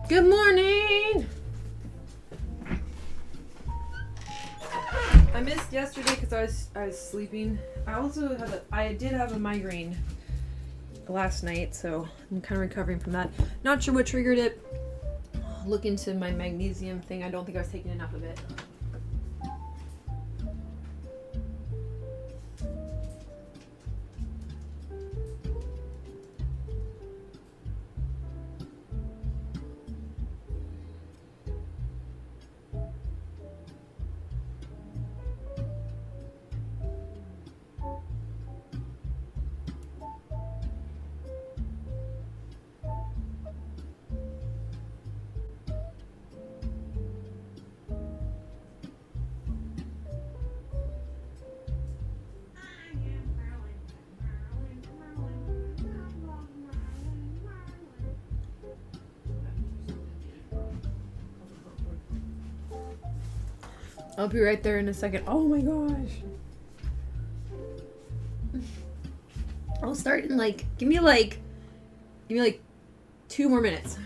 Good morning! I missed yesterday because I was sleeping. I did have a migraine last night, so I'm kind of recovering from that. Not sure what triggered it. Look into my magnesium thing. I don't think I was taking enough of it. I'll be right there in a second. Oh my gosh. I'll start in give me 2 more minutes.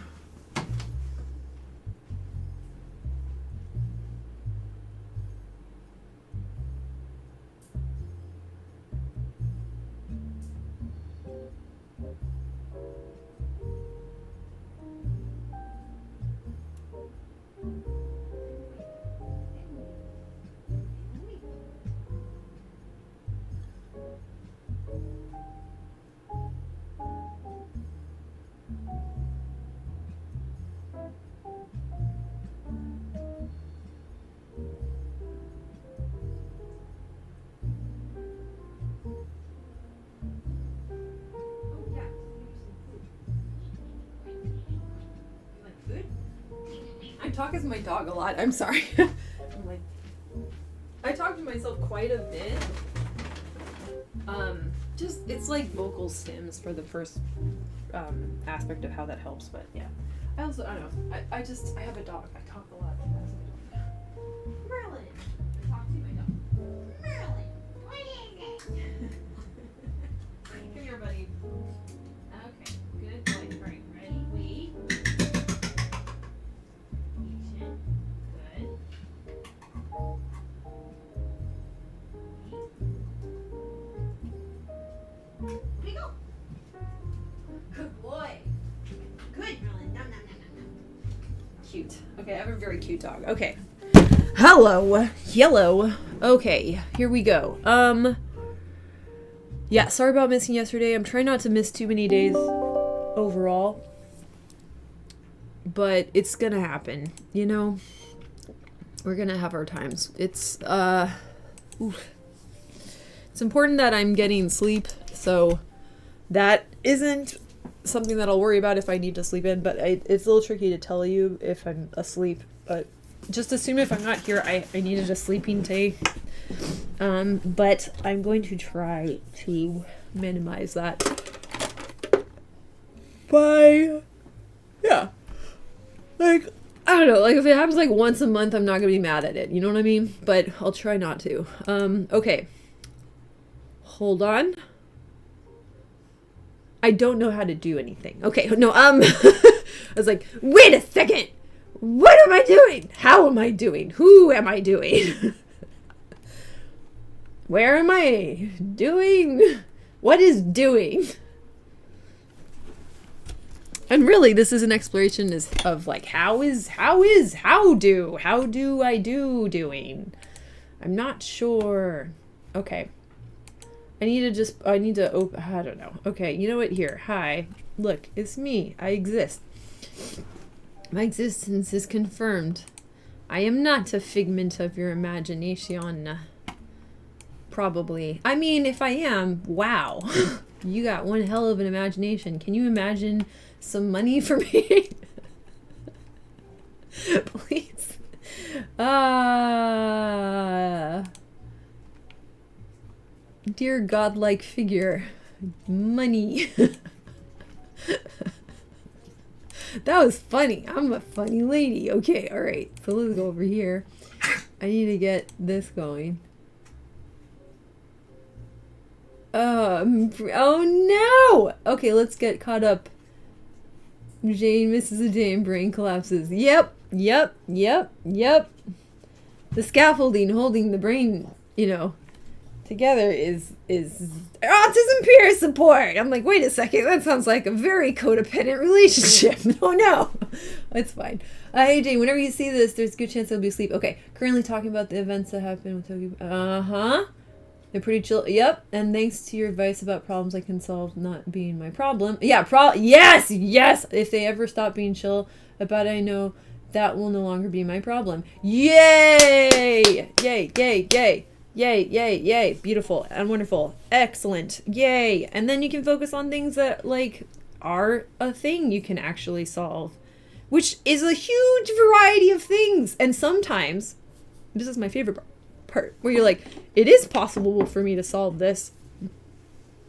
I talk as my dog a lot. I'm sorry. I talk to myself quite a bit. It's like vocal stems for the first aspect of how that helps, but yeah. I don't know. I have a dog. I talk a lot. Merlin. I talk to my dog. Merlin, what is it? Come here, buddy. Okay, good boy. All right, ready? Wait. Patient. Good. Here we go. Good boy. Good, Merlin. Nom, nom, nom, nom, nom. Cute. Okay, I have a very cute dog. Okay. Hello. Hello. Okay, here we go. Yeah, sorry about missing yesterday. I'm trying not to miss too many days overall. But it's gonna happen, you know? We're gonna have our times. It's important that I'm getting sleep, so that isn't something that I'll worry about if I need to sleep in, but it's a little tricky to tell you if I'm asleep, but just assume if I'm not here, I needed a sleeping day. But I'm going to try to minimize that by, yeah, I don't know, if it happens once a month, I'm not gonna be mad at it, you know what I mean? But I'll try not to. Okay. Hold on. I don't know how to do anything. Okay, no, I was like, wait a second! What am I doing? How am I doing? Who am I doing? Where am I doing? What is doing? And really, this is an exploration of how do I do doing? I'm not sure. Okay. I need to open, I don't know. Okay, you know what? Here. Hi. Look, it's me. I exist. My existence is confirmed. I am not a figment of your imagination. Probably. I mean, if I am, wow. You got one hell of an imagination. Can you imagine some money for me? Please. Dear godlike figure. Money. That was funny. I'm a funny lady. Okay, alright. So let's go over here. I need to get this going. Oh no! Okay, let's get caught up Jane misses a day and brain collapses. Yep. The scaffolding holding the brain, together is autism peer support. I'm like, wait a second, that sounds like a very codependent relationship. Oh no, it's fine. Hey Jane, whenever you see this, there's a good chance I'll be asleep. Okay, currently talking about the events that happened with Tokyo. They're pretty chill. Yep, and thanks to your advice about problems I can solve not being my problem. Yeah, yes. If they ever stop being chill about it, I know that will no longer be my problem. Yay! Yay. Beautiful and wonderful. Excellent. Yay. And then you can focus on things that are a thing you can actually solve, which is a huge variety of things. And sometimes, this is my favorite part, where you're like, it is possible for me to solve this,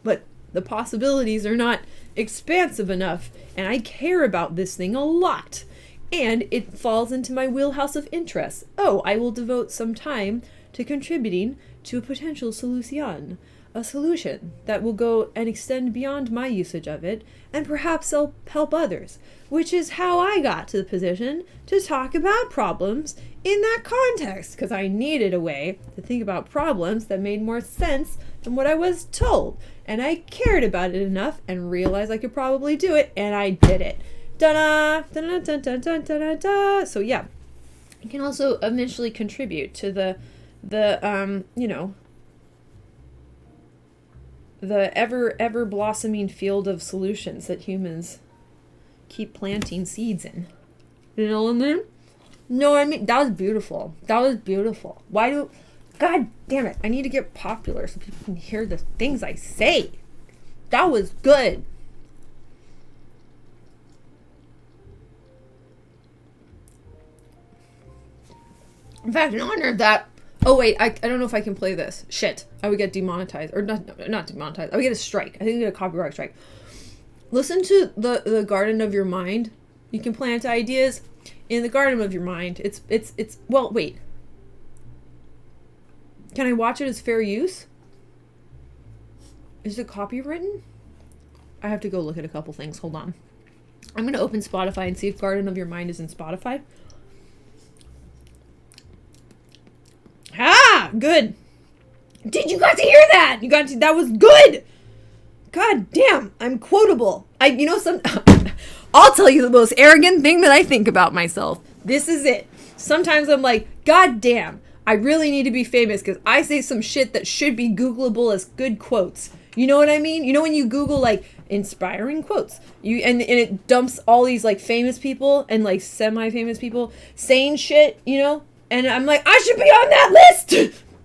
but the possibilities are not expansive enough, and I care about this thing a lot, and it falls into my wheelhouse of interest. Oh, I will devote some time to contributing to a potential solution, a solution that will go and extend beyond my usage of it, and perhaps help others, which is how I got to the position to talk about problems in that context, because I needed a way to think about problems that made more sense than what I was told, and I cared about it enough and realized I could probably do it, and I did it. Da-da! Da-da, da-da, da-da, da. So yeah, you can also eventually contribute to the ever blossoming field of solutions that humans keep planting seeds in. You know what I mean? No, I mean, that was beautiful. God damn it, I need to get popular so people can hear the things I say. That was good. In fact, in honor of that, oh wait, I don't know if I can play this. Shit, I would get demonetized, or not demonetized. I would get a strike. I think I get a copyright strike. Listen to the garden of your mind. You can plant ideas in the garden of your mind. It's well, wait. Can I watch it as fair use? Is it copywritten? I have to go look at a couple things. Hold on. I'm going to open Spotify and see if Garden of Your Mind is in Spotify. Ah, good. Did you got to hear that? That was good. God damn, I'm quotable. I'll tell you the most arrogant thing that I think about myself. This is it. Sometimes I'm like, God damn, I really need to be famous because I say some shit that should be Googleable as good quotes. You know what I mean? You know when you Google inspiring quotes, and it dumps all these famous people and semi-famous people saying shit, and I'm like, I should be on that list.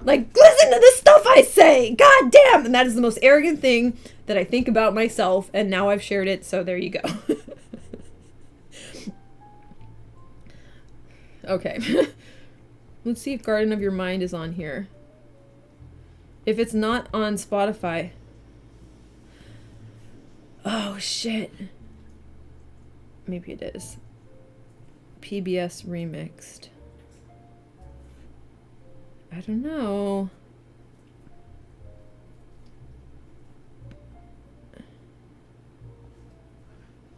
Listen to the stuff I say. God damn. And that is the most arrogant thing that I think about myself. And now I've shared it. So there you go. Okay. Let's see if Garden of Your Mind is on here. If it's not on Spotify. Oh, shit. Maybe it is. PBS remixed. I don't know.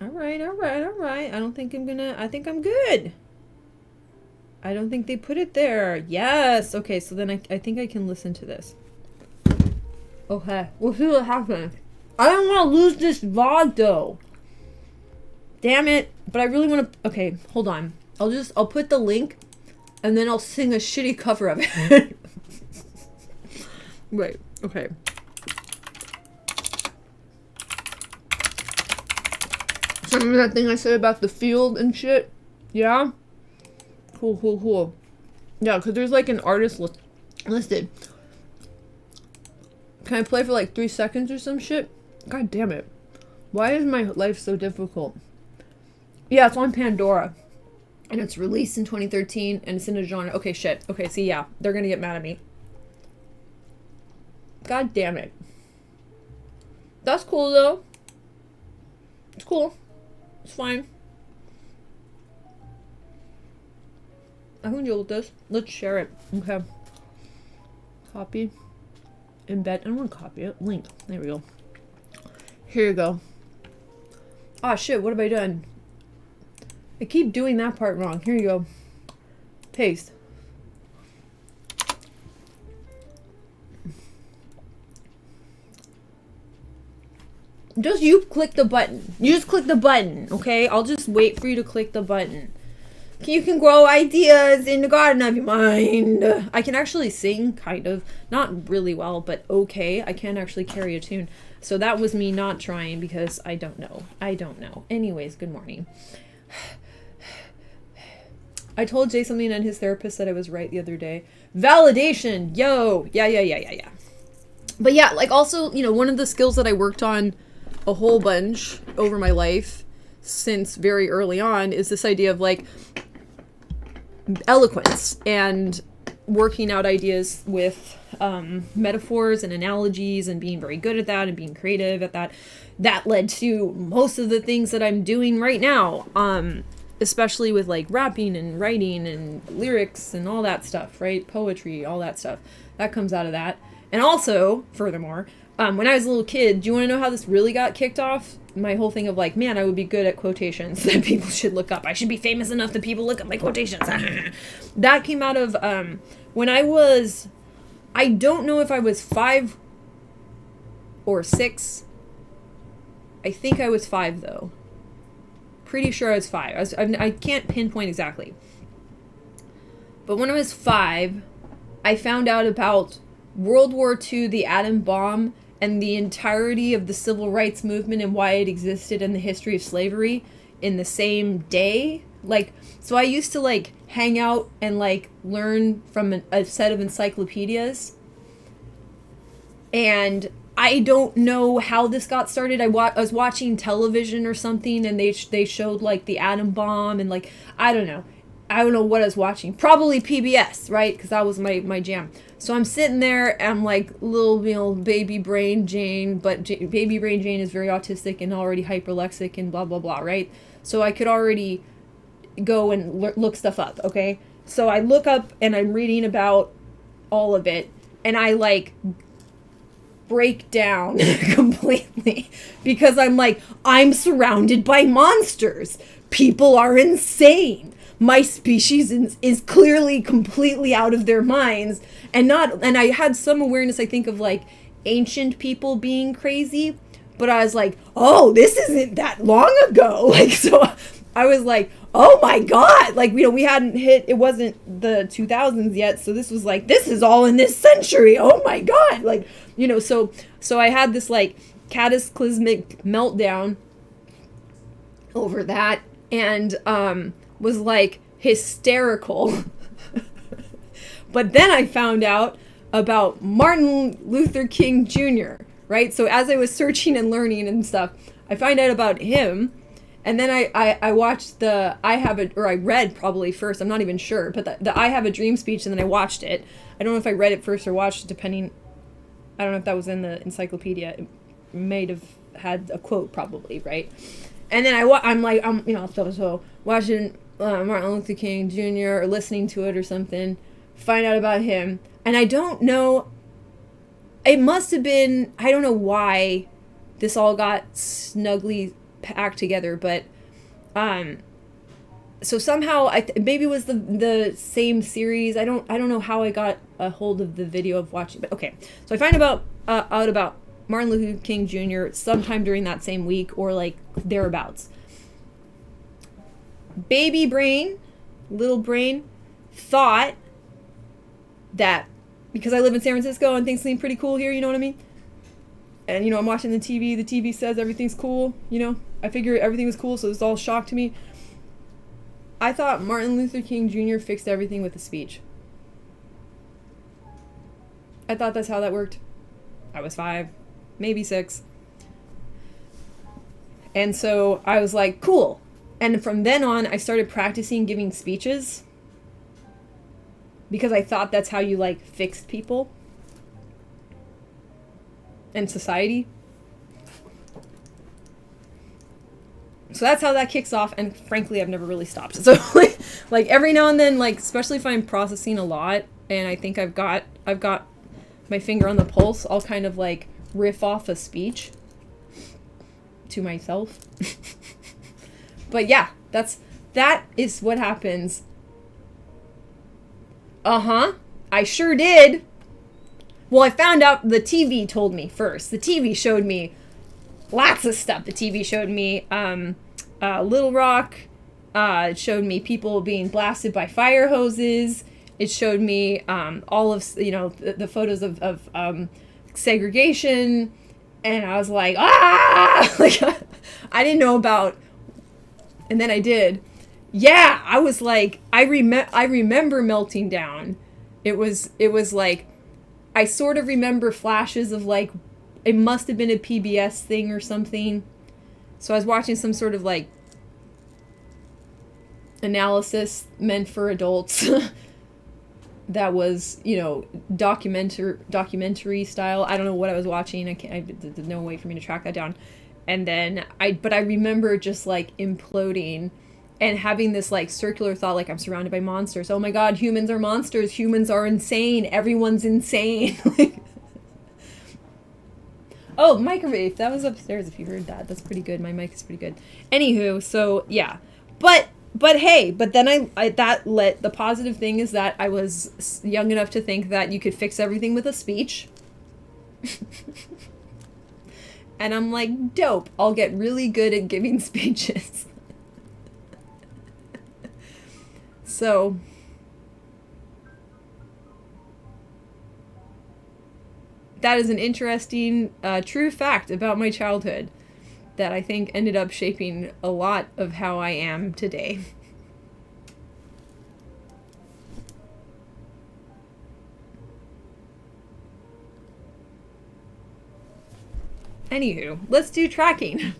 All right. I think I'm good. I don't think they put it there. Yes. Okay, so then I think I can listen to this. Okay, we'll see what happens. I don't want to lose this VOD though. Damn it. But I really want to... Okay, hold on. I'll put the link and then I'll sing a shitty cover of it. Wait, okay. So remember that thing I said about the field and shit? Yeah? Cool. Yeah, because there's an artist listed. Can I play for 3 seconds or some shit? God damn it. Why is my life so difficult? Yeah, it's on Pandora. And it's released in 2013, and it's in a genre. Okay, shit. Okay, see, yeah. They're gonna get mad at me. God damn it. That's cool, though. It's cool. It's fine. I can deal with this. Let's share it. Okay. Copy. Embed. I don't want to copy it. Link. There we go. Here you go. Ah, shit. What have I done? I keep doing that part wrong. Here you go. Paste. Just you click the button. You just click the button, okay? I'll just wait for you to click the button. You can grow ideas in the garden of your mind. I can actually sing, kind of. Not really well, but okay. I can actually carry a tune. So that was me not trying because I don't know. I don't know. Anyways, good morning. I told Jay something and his therapist said I was right the other day. Validation! Yo! Yeah. But yeah, like also, you know, one of the skills that I worked on a whole bunch over my life since very early on is this idea of like eloquence and working out ideas with metaphors and analogies and being very good at that and being creative at that. That led to most of the things that I'm doing right now, especially with like rapping and writing and lyrics and all that stuff, right? Poetry, all that stuff. That comes out of that. And also, furthermore, when I was a little kid, do you want to know how this really got kicked off? My whole thing of like, man, I would be good at quotations that people should look up. I should be famous enough that people look up my quotations. That came out of when I was, I don't know if I was 5 or 6. I think I was 5 though. Pretty sure I was 5. I can't pinpoint exactly. But when I was 5, I found out about World War II, the atom bomb, and the entirety of the civil rights movement and why it existed in the history of slavery in the same day. Like, so I used to like hang out and like learn from a set of encyclopedias. And I don't know how this got started. I was watching television or something and they showed like the atom bomb and like, I don't know what I was watching. Probably PBS, right? Because that was my jam. So I'm sitting there, and I'm like little, you know, baby brain Jane, but baby brain Jane is very autistic and already hyperlexic and blah, blah, blah, right? So I could already go and look stuff up, okay? So I look up and I'm reading about all of it, and I like break down completely because I'm like, I'm surrounded by monsters. People are insane. My species is clearly completely out of their minds, and I had some awareness, I think, of like ancient people being crazy, but I was like, oh, this isn't that long ago. Like, so I was like, oh my God, like, you know, we hadn't hit, it wasn't the 2000s yet. So this was like, this is all in this century. Oh my God. Like, you know, so I had this like cataclysmic meltdown over that, and, was like hysterical. But then I found out about Martin Luther King Jr., right? So as I was searching and learning and stuff, I find out about him. And then I watched I read probably first, I'm not even sure, but the I Have a Dream speech, and then I watched it. I don't know if I read it first or watched it, depending. I don't know if that was in the encyclopedia. It may have had a quote probably, right? And then I'm you know, so watching Martin Luther King Jr. or listening to it or something, find out about him. And I don't know, it must have been, I don't know why this all got snugly packed together, but so somehow maybe it was the same series. I don't know how I got a hold of the video of watching, but okay. So I find out about Martin Luther King Jr. sometime during that same week or like thereabouts. Baby brain, little brain, thought that because I live in San Francisco and things seem pretty cool here, you know what I mean? And, you know, I'm watching the TV says everything's cool, you know? I figure everything was cool, so it's all shock to me. I thought Martin Luther King Jr. fixed everything with a speech. I thought that's how that worked. I was 5, maybe 6. And so I was like, cool. And from then on, I started practicing giving speeches because I thought that's how you, like, fixed people and society. So that's how that kicks off, and frankly, I've never really stopped. So, like every now and then, like, especially if I'm processing a lot, and I think I've got my finger on the pulse, I'll kind of, like, riff off a speech to myself. But yeah, that's That is what happens. I sure did. Well, I found out the TV told me first. The TV showed me lots of stuff. The TV showed me Little Rock. It showed me people being blasted by fire hoses. It showed me all of, the photos of segregation. And I was like, like, I didn't know about, and then I did. Yeah, I was like, I remember melting down. It was like, I sort of remember flashes of like, it must have been a PBS thing or something. So I was watching some sort of like analysis meant for adults that was, documentary style. I don't know what I was watching. There's no way for me to track that down. And then I remember just like imploding and having this like circular thought, like, I'm surrounded by monsters. Oh my God, humans are monsters. Humans are insane. Everyone's insane. Oh, microwave. That was upstairs if you heard that. That's pretty good. My mic is pretty good. Anywho, so yeah. But hey, but then the positive thing is that I was young enough to think that you could fix everything with a speech. And I'm like, dope. I'll get really good at giving speeches. So, that is an interesting, true fact about my childhood that I think ended up shaping a lot of how I am today. Anywho, let's do tracking.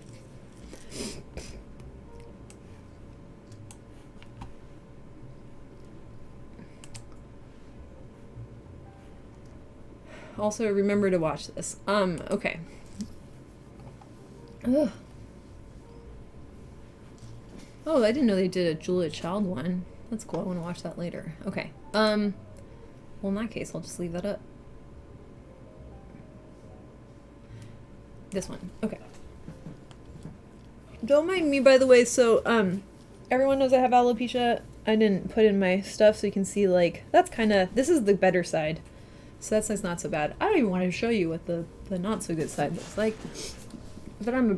Also, remember to watch this. Okay. Ugh. Oh, I didn't know they did a Julia Child one. That's cool. I want to watch that later. Okay. Well, in that case, I'll just leave that up. This one. Okay. Don't mind me, by the way. So, everyone knows I have alopecia. I didn't put in my stuff so you can see, like, that's kind of, this is the better side. So that side's not so bad. I don't even want to show you what the not so good side looks like. But I'm a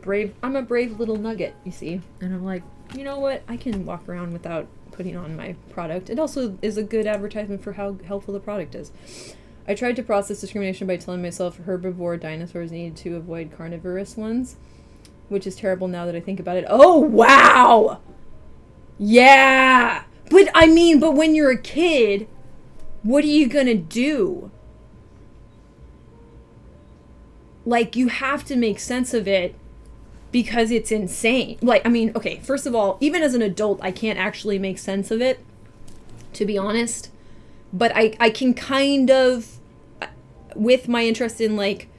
brave little nugget, you see. And I'm like, you know what? I can walk around without putting on my product. It also is a good advertisement for how helpful the product is. I tried to process discrimination by telling myself herbivore dinosaurs needed to avoid carnivorous ones, which is terrible now that I think about it. Oh, wow! Yeah! But when you're a kid, what are you gonna do? Like, you have to make sense of it because it's insane. Like, okay, first of all, even as an adult, I can't actually make sense of it, to be honest. But I can kind of, with my interest in, like,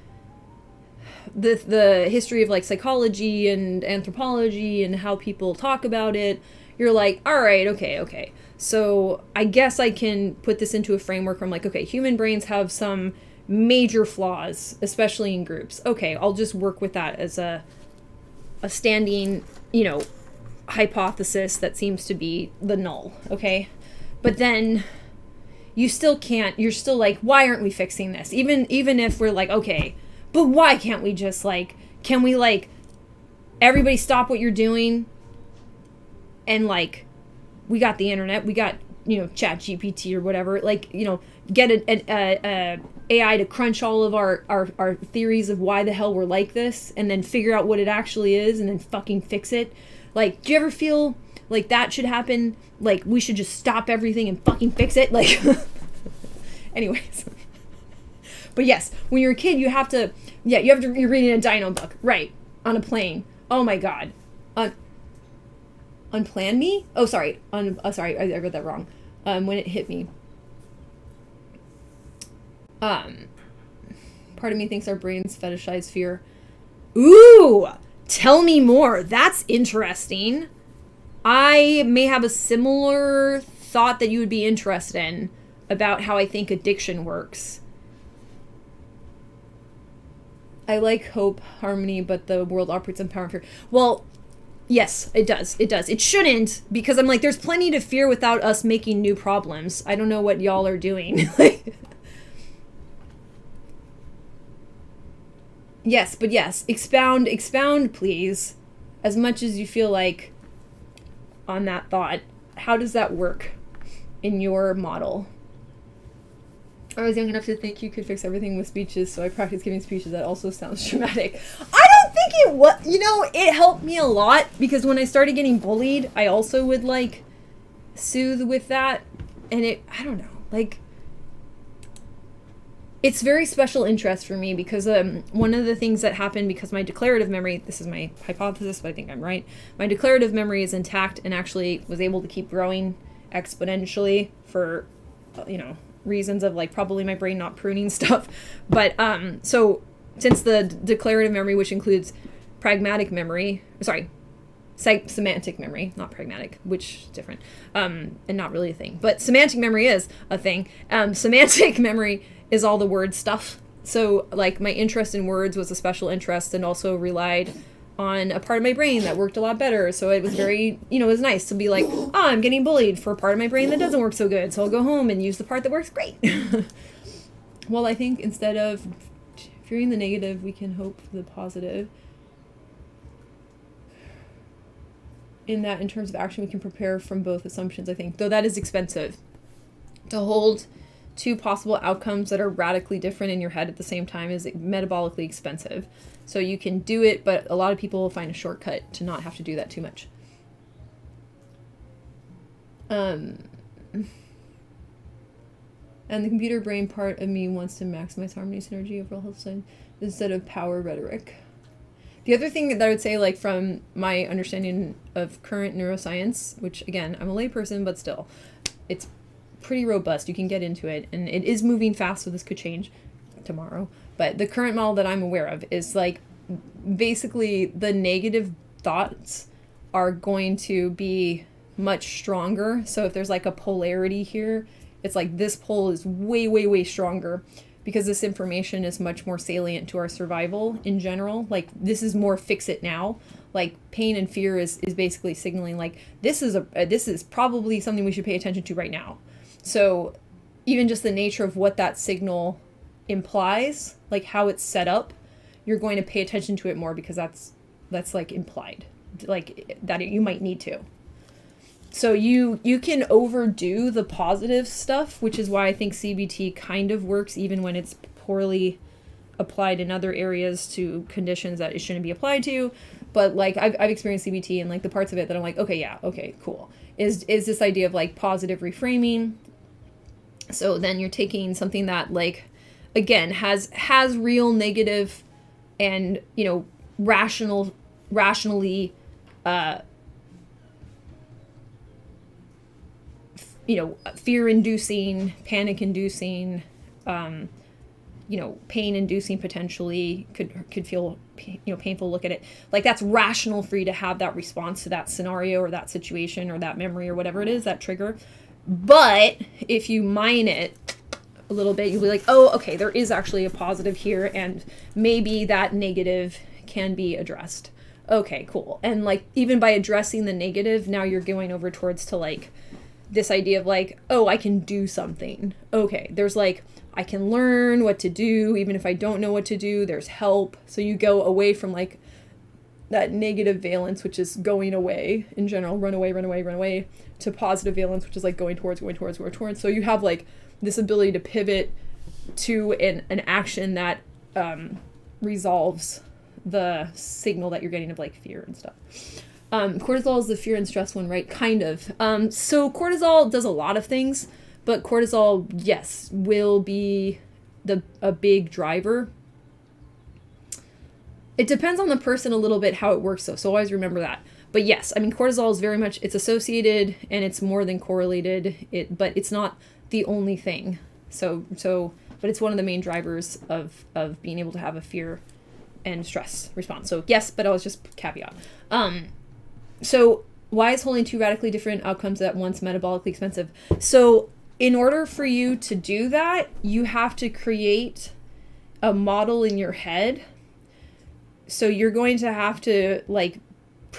the history of, like, psychology and anthropology and how people talk about it, you're like, all right, okay. So I guess I can put this into a framework where I'm like, okay, human brains have some major flaws, especially in groups. Okay, I'll just work with that as a standing, hypothesis that seems to be the null, okay? But then you still can't, you're still like, why aren't we fixing this? Even if we're like, okay, but why can't we just, like, can we, like, everybody stop what you're doing? And, like, we got the internet, we got, Chat GPT or whatever, like, get an AI to crunch all of our theories of why the hell we're like this, and then figure out what it actually is, and then fucking fix it. Like, do you ever feel like that should happen? Like, we should just stop everything and fucking fix it? Like, anyways. But yes, when you're a kid, you're reading a dino book, right, on a plane. Oh my God. Unplan me? Oh, sorry. Sorry, I read that wrong. When it hit me. Part of me thinks our brains fetishize fear. Ooh! Tell me more. That's interesting. I may have a similar thought that you would be interested in about how I think addiction works. I like hope, harmony, but the world operates on power and fear. Well, Yes, it does. It does. It shouldn't, because I'm like, there's plenty to fear without us making new problems. I don't know what y'all are doing. Yes, but yes, expound, please, as much as you feel like on that thought. How does that work in your model? I was young enough to think you could fix everything with speeches, so I practiced giving speeches. That also sounds dramatic. I don't think it was, it helped me a lot, because when I started getting bullied, I also would, like, soothe with that, and I don't know, like, it's very special interest for me, because one of the things that happened, because my declarative memory, this is my hypothesis, but I think I'm right, my declarative memory is intact and actually was able to keep growing exponentially for, reasons of, like, probably my brain not pruning stuff. But so since the declarative memory, which includes semantic memory, not pragmatic, which is different, and not really a thing, but semantic memory is a thing. Semantic memory is all the word stuff. So, like, my interest in words was a special interest, and also relied on a part of my brain that worked a lot better. So it was very, it was nice to be like, oh, I'm getting bullied for a part of my brain that doesn't work so good, so I'll go home and use the part that works great. Well, I think instead of fearing the negative, we can hope for the positive. In that, in terms of action, we can prepare from both assumptions, I think. Though that is expensive. To hold two possible outcomes that are radically different in your head at the same time is metabolically expensive. So you can do it, but a lot of people will find a shortcut to not have to do that too much. And the computer brain part of me wants to maximize harmony, synergy, overall health design, instead of power rhetoric. The other thing that I would say, like, from my understanding of current neuroscience, which, again, I'm a layperson, but still, it's pretty robust. You can get into it, and it is moving fast, so this could change tomorrow. But the current model that I'm aware of is, like, basically the negative thoughts are going to be much stronger. So if there's, like, a polarity here, it's like this pole is way, way, way stronger, because this information is much more salient to our survival in general. Like, this is more fix it now. Like, pain and fear is basically signaling, like, this is probably something we should pay attention to right now. So even just the nature of what that signal implies, like how it's set up, you're going to pay attention to it more, because that's like implied, like that you might need to. So you can overdo the positive stuff, which is why I think CBT kind of works even when it's poorly applied in other areas to conditions that it shouldn't be applied to. But, like, I've experienced CBT, and, like, the parts of it that I'm like, okay, yeah, okay, cool, is this idea of, like, positive reframing. So then you're taking something that, like, again, has real negative and, rationally, fear-inducing, panic-inducing, pain-inducing potentially, could feel, painful to look at it. Like, that's rational for you to have that response to that scenario or that situation or that memory or whatever it is, that trigger. But if you mine it a little bit, you'll be like, oh, okay, there is actually a positive here, and maybe that negative can be addressed. Okay, cool. And, like, even by addressing the negative, now you're going over towards to, like, this idea of, like, oh, I can do something. Okay, there's, like, I can learn what to do, even if I don't know what to do, there's help. So you go away from, like, that negative valence, which is going away in general, run away, to positive valence, which is, like, going towards. So you have, like, this ability to pivot to an action that resolves the signal that you're getting of, like, fear and stuff. Cortisol is the fear and stress one, right? Kind of. So cortisol does a lot of things, but cortisol, yes, will be a big driver. It depends on the person a little bit how it works, though, so always remember that. But yes, I mean, cortisol is very much, it's associated, and it's more than correlated, but it's not the only thing. But it's one of the main drivers of being able to have a fear and stress response. So yes, but I was just caveat. So why is holding two radically different outcomes at once metabolically expensive? So in order for you to do that, you have to create a model in your head. So you're going to have to, like,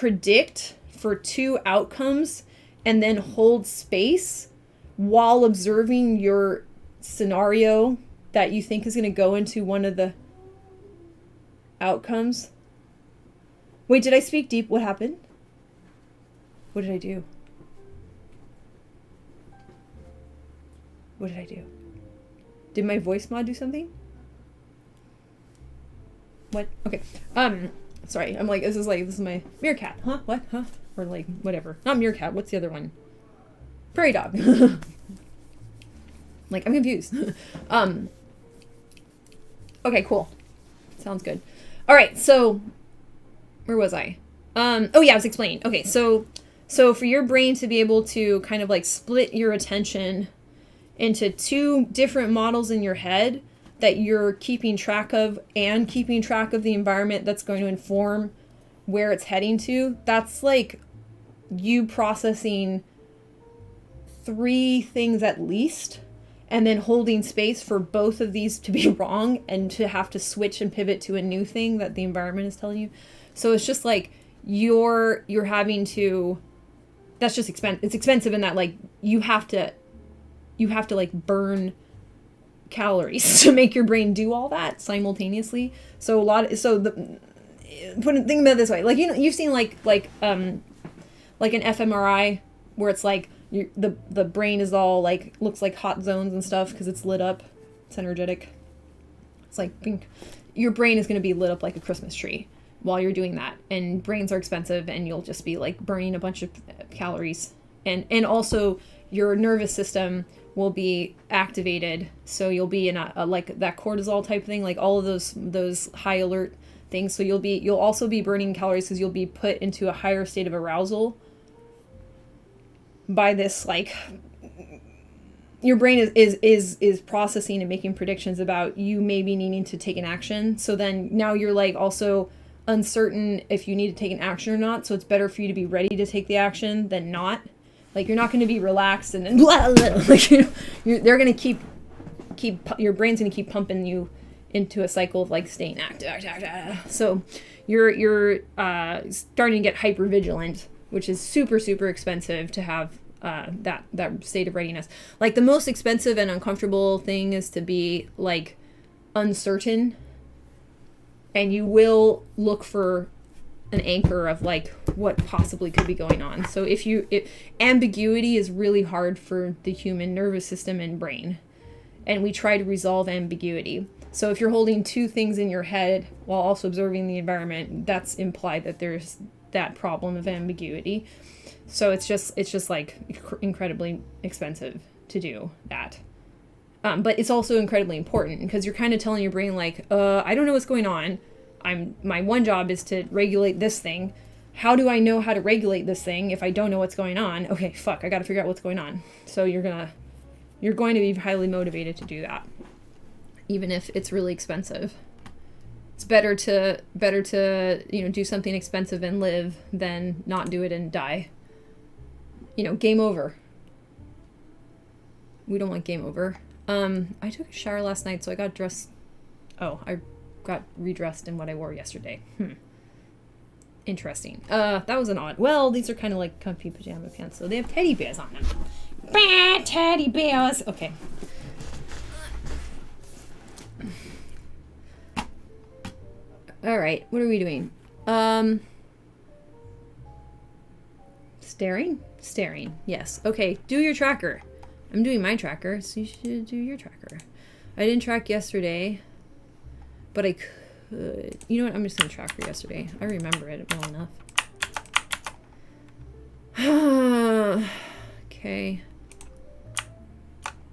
predict for 2 outcomes and then hold space while observing your scenario that you think is going to go into one of the outcomes. Wait, did I speak deep? What happened? What did I do? What did I do? Did my voice mod do something? What? Okay. Sorry. I'm like, this is my meerkat. Huh? What? Huh? Or like, whatever. Not meerkat. What's the other one? Prairie dog. Like, I'm confused. Okay, cool. Sounds good. All right. So, where was I? Oh yeah, I was explaining. Okay. So for your brain to be able to kind of like split your attention into 2 different models in your head that you're keeping track of and keeping track of the environment that's going to inform where it's heading to, that's like you processing 3 things at least, and then holding space for both of these to be wrong and to have to switch and pivot to a new thing that the environment is telling you. So it's just like you're having to, that's just it's expensive in that like you have to like burn calories to make your brain do all that simultaneously. So think about it this way, like, you know, you've seen like an fMRI where it's like the brain is all like, looks like hot zones and stuff because it's lit up, it's energetic. It's like your brain is going to be lit up like a Christmas tree while you're doing that, and brains are expensive and you'll just be like burning a bunch of calories, and also your nervous system will be activated, so you'll be in a like that cortisol type thing, like all of those high alert things. So you'll also be burning calories because you'll be put into a higher state of arousal by this, like, your brain is processing and making predictions about you maybe needing to take an action. So then now you're like also uncertain if you need to take an action or not, so it's better for you to be ready to take the action than not. Like, you're not going to be relaxed and then blah, blah, blah. Like, they're going to keep your brain's going to keep pumping you into a cycle of like staying active. So you're starting to get hyper vigilant, which is super, super expensive to have that state of readiness. Like, the most expensive and uncomfortable thing is to be like uncertain, and you will look for an anchor of like what possibly could be going on. So if ambiguity is really hard for the human nervous system and brain, and we try to resolve ambiguity. So if you're holding 2 things in your head while also observing the environment, that's implied that there's that problem of ambiguity. So it's just like incredibly expensive to do that. But it's also incredibly important because you're kind of telling your brain like, I don't know what's going on. My one job is to regulate this thing. How do I know how to regulate this thing if I don't know what's going on? Okay, fuck, I got to figure out what's going on. So you're going to be highly motivated to do that, even if it's really expensive. It's better to do something expensive and live than not do it and die. Game over. We don't want game over. I took a shower last night, so I got dressed. Oh, I got redressed in what I wore yesterday. Interesting. That was an odd. Well, these are kind of like comfy pajama pants, so they have teddy bears on them. Bah, teddy bears. Okay. All right. What are we doing? Staring. Yes. Okay. Do your tracker. I'm doing my tracker, so you should do your tracker. I didn't track yesterday, but I could. You know what? I'm just going to track for yesterday. I remember it well enough. Okay.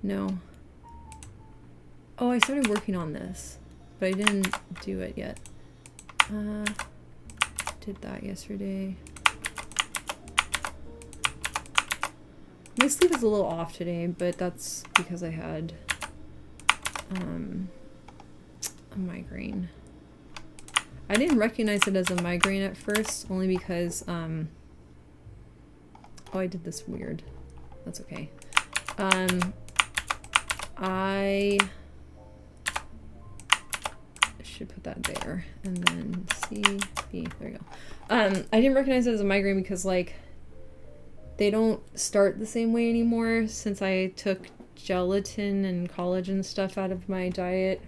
No. Oh, I started working on this, but I didn't do it yet. Did that yesterday. My sleep is a little off today, but that's because I had a migraine. I didn't recognize it as a migraine at first, only because oh, I did this weird. That's okay. should put that there. And then C, B, there you go. I didn't recognize it as a migraine because like they don't start the same way anymore since I took gelatin and collagen stuff out of my diet.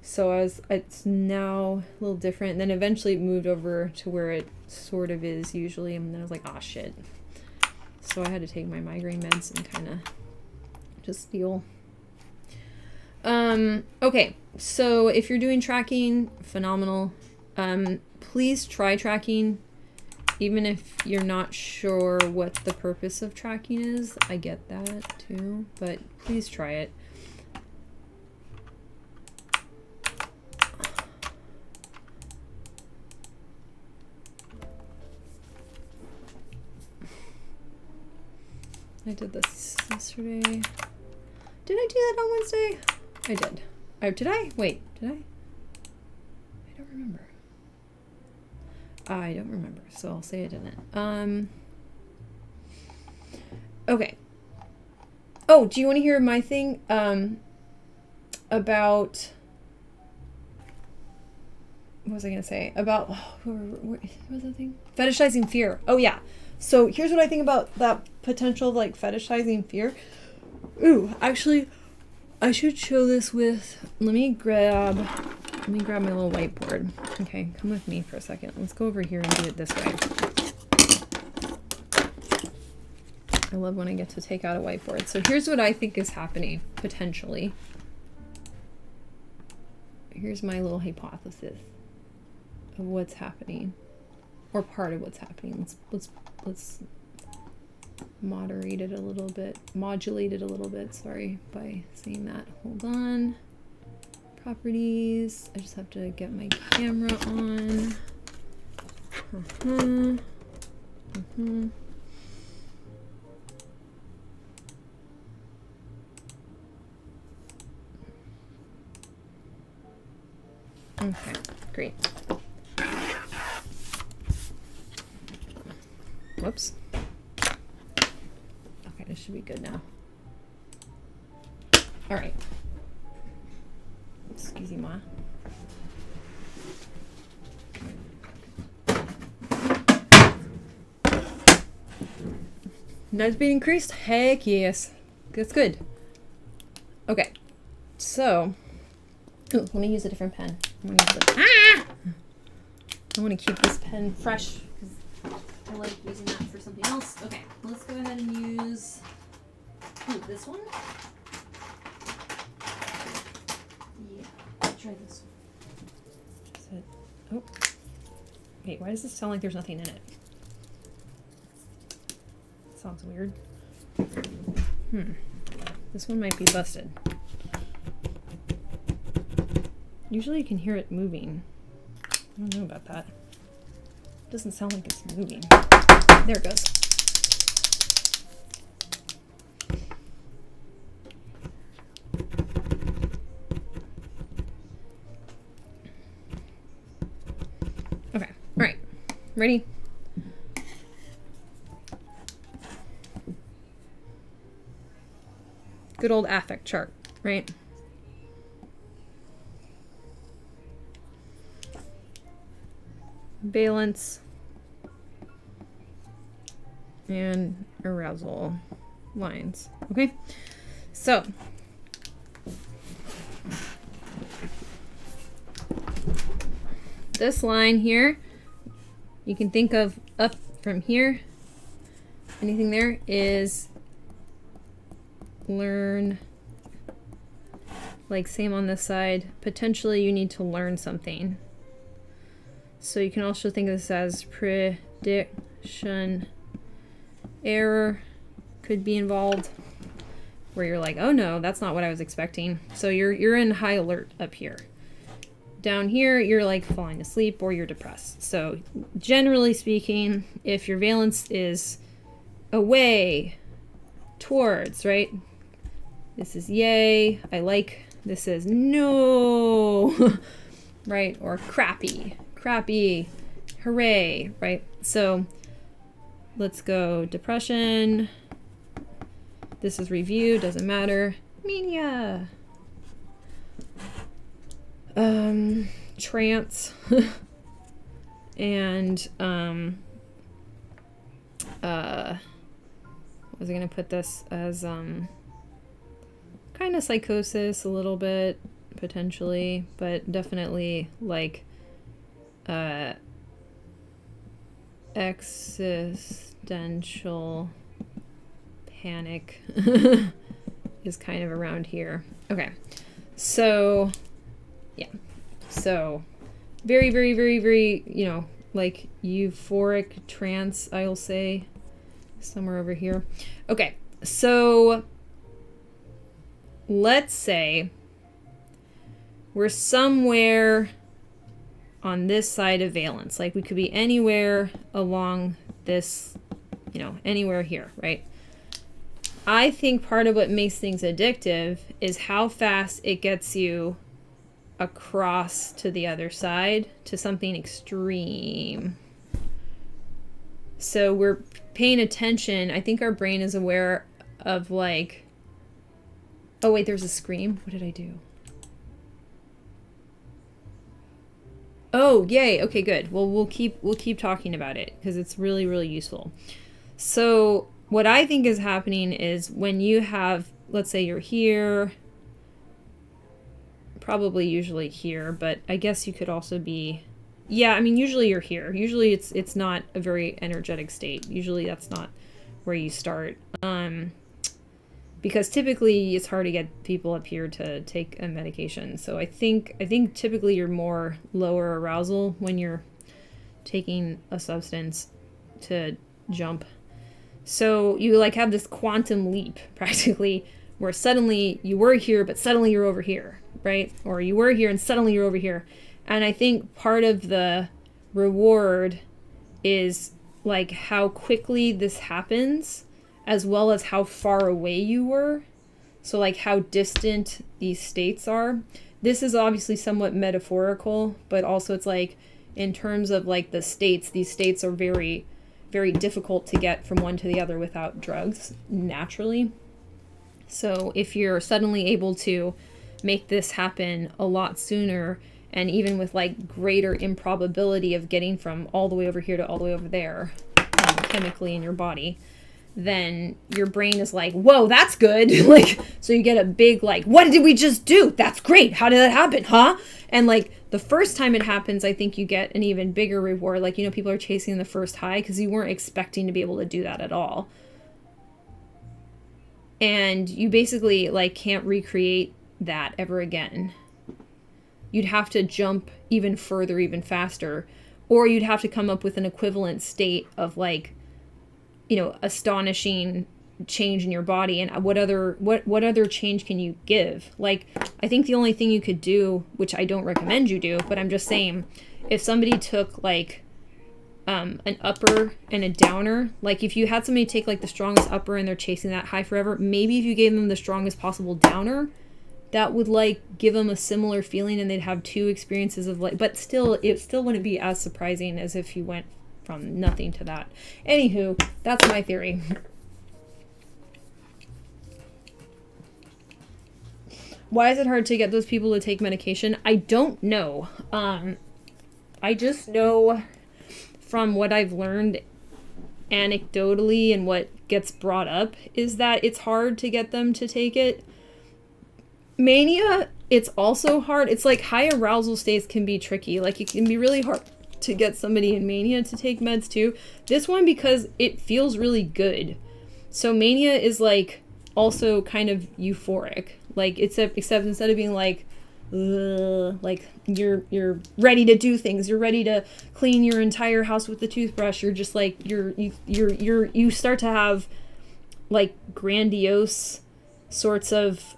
So it's now a little different. And then eventually it moved over to where it sort of is usually. And then I was like, oh shit. So I had to take my migraine meds and kind of just deal. Okay. So if you're doing tracking, phenomenal. Please try tracking. Even if you're not sure what the purpose of tracking is. I get that too. But please try it. I did this yesterday. Did I do that on Wednesday? I did. Did I? Wait, did I? I don't remember. I don't remember, so I'll say I didn't. Okay. Oh, do you want to hear my thing? About... What was I going to say? About... what was that thing? Fetishizing fear. Oh, yeah. So here's what I think about that potential of like fetishizing fear. Ooh, actually, I should show this with, let me grab my little whiteboard. Okay, come with me for a second. Let's go over here and do it this way. I love when I get to take out a whiteboard. So here's what I think is happening, potentially. Here's my little hypothesis of what's happening. Or part of what's happening. Let's moderate it a little bit, modulate it a little bit, sorry, by saying that. Hold on. Properties. I just have to get my camera on. Okay, great. Whoops. Okay, this should be good now. All right. Excuse me, Ma. Noise being increased? Heck yes. That's good. Okay. So, ooh, let me use a different pen. I want to keep this pen fresh because I like using that for something else. Okay, let's go ahead and use this one. Yeah, let's try this one. Oh, wait, why does this sound like there's nothing in it? Sounds weird. This one might be busted. Usually you can hear it moving. I don't know about that. It doesn't sound like it's moving. There it goes. Okay, all right, ready? Good old affect chart, right? Valence and arousal lines. Okay, so this line here, you can think of up from here. Anything there is learn, like same on this side. Potentially you need to learn something. So you can also think of this as prediction error could be involved, where you're like, oh no, that's not what I was expecting. So you're in high alert up here. Down here, you're like falling asleep or you're depressed. So generally speaking, if your valence is away, towards, right? This is yay, I like. This is no, right? Or crappy, hooray, right? So let's go depression. This is review, doesn't matter. Mania. trance and was I gonna put this as kind of psychosis a little bit potentially, but definitely like existential panic is kind of around here. Okay, so yeah, so very, very, very, very, you know, like euphoric trance, I'll say, somewhere over here. Okay, so let's say we're somewhere on this side of valence. Like we could be anywhere along this, you know, anywhere here, right? I think part of what makes things addictive is how fast it gets you across to the other side to something extreme. So we're paying attention. I think our brain is aware of like, oh wait, there's a scream. What did I do? Oh, yay. Okay, good. Well, we'll keep talking about it because it's really, really useful. So what I think is happening is when you have, let's say you're here, probably usually here, but I guess you could also be, yeah, I mean, usually you're here. Usually it's not a very energetic state. Usually that's not where you start. Because typically it's hard to get people up here to take a medication. So I think typically you're more lower arousal when you're taking a substance to jump. So you like have this quantum leap practically where suddenly you were here, but suddenly you're over here, right? Or you were here and suddenly you're over here. And I think part of the reward is like how quickly this happens, as well as how far away you were. So like how distant these states are. This is obviously somewhat metaphorical, but also it's like in terms of like the states, these states are very, very difficult to get from one to the other without drugs naturally. So if you're suddenly able to make this happen a lot sooner, and even with like greater improbability of getting from all the way over here to all the way over there, chemically in your body, then your brain is like, whoa, that's good. Like, so you get a big, like, what did we just do? That's great. How did that happen? Huh? And like the first time it happens, I think you get an even bigger reward. Like, you know, people are chasing the first high because you weren't expecting to be able to do that at all. And you basically like can't recreate that ever again. You'd have to jump even further, even faster, or you'd have to come up with an equivalent state of like, you know, astonishing change in your body. And what other change can you give? Like, I think the only thing you could do, which I don't recommend you do, but I'm just saying, if somebody took like an upper and a downer, like if you had somebody take like the strongest upper and they're chasing that high forever, maybe if you gave them the strongest possible downer, that would like give them a similar feeling and they'd have two experiences of like, but still, it still wouldn't be as surprising as if you went from nothing to that. Anywho, that's my theory. Why is it hard to get those people to take medication? I don't know. I just know from what I've learned anecdotally and what gets brought up is that it's hard to get them to take it. Mania, it's also hard. It's like high arousal states can be tricky. Like it can be really hard to get somebody in mania to take meds too. This one, because it feels really good. So mania is like also kind of euphoric. Like except instead of being like you're ready to do things, you're ready to clean your entire house with the toothbrush, you're just like you start to have like grandiose sorts of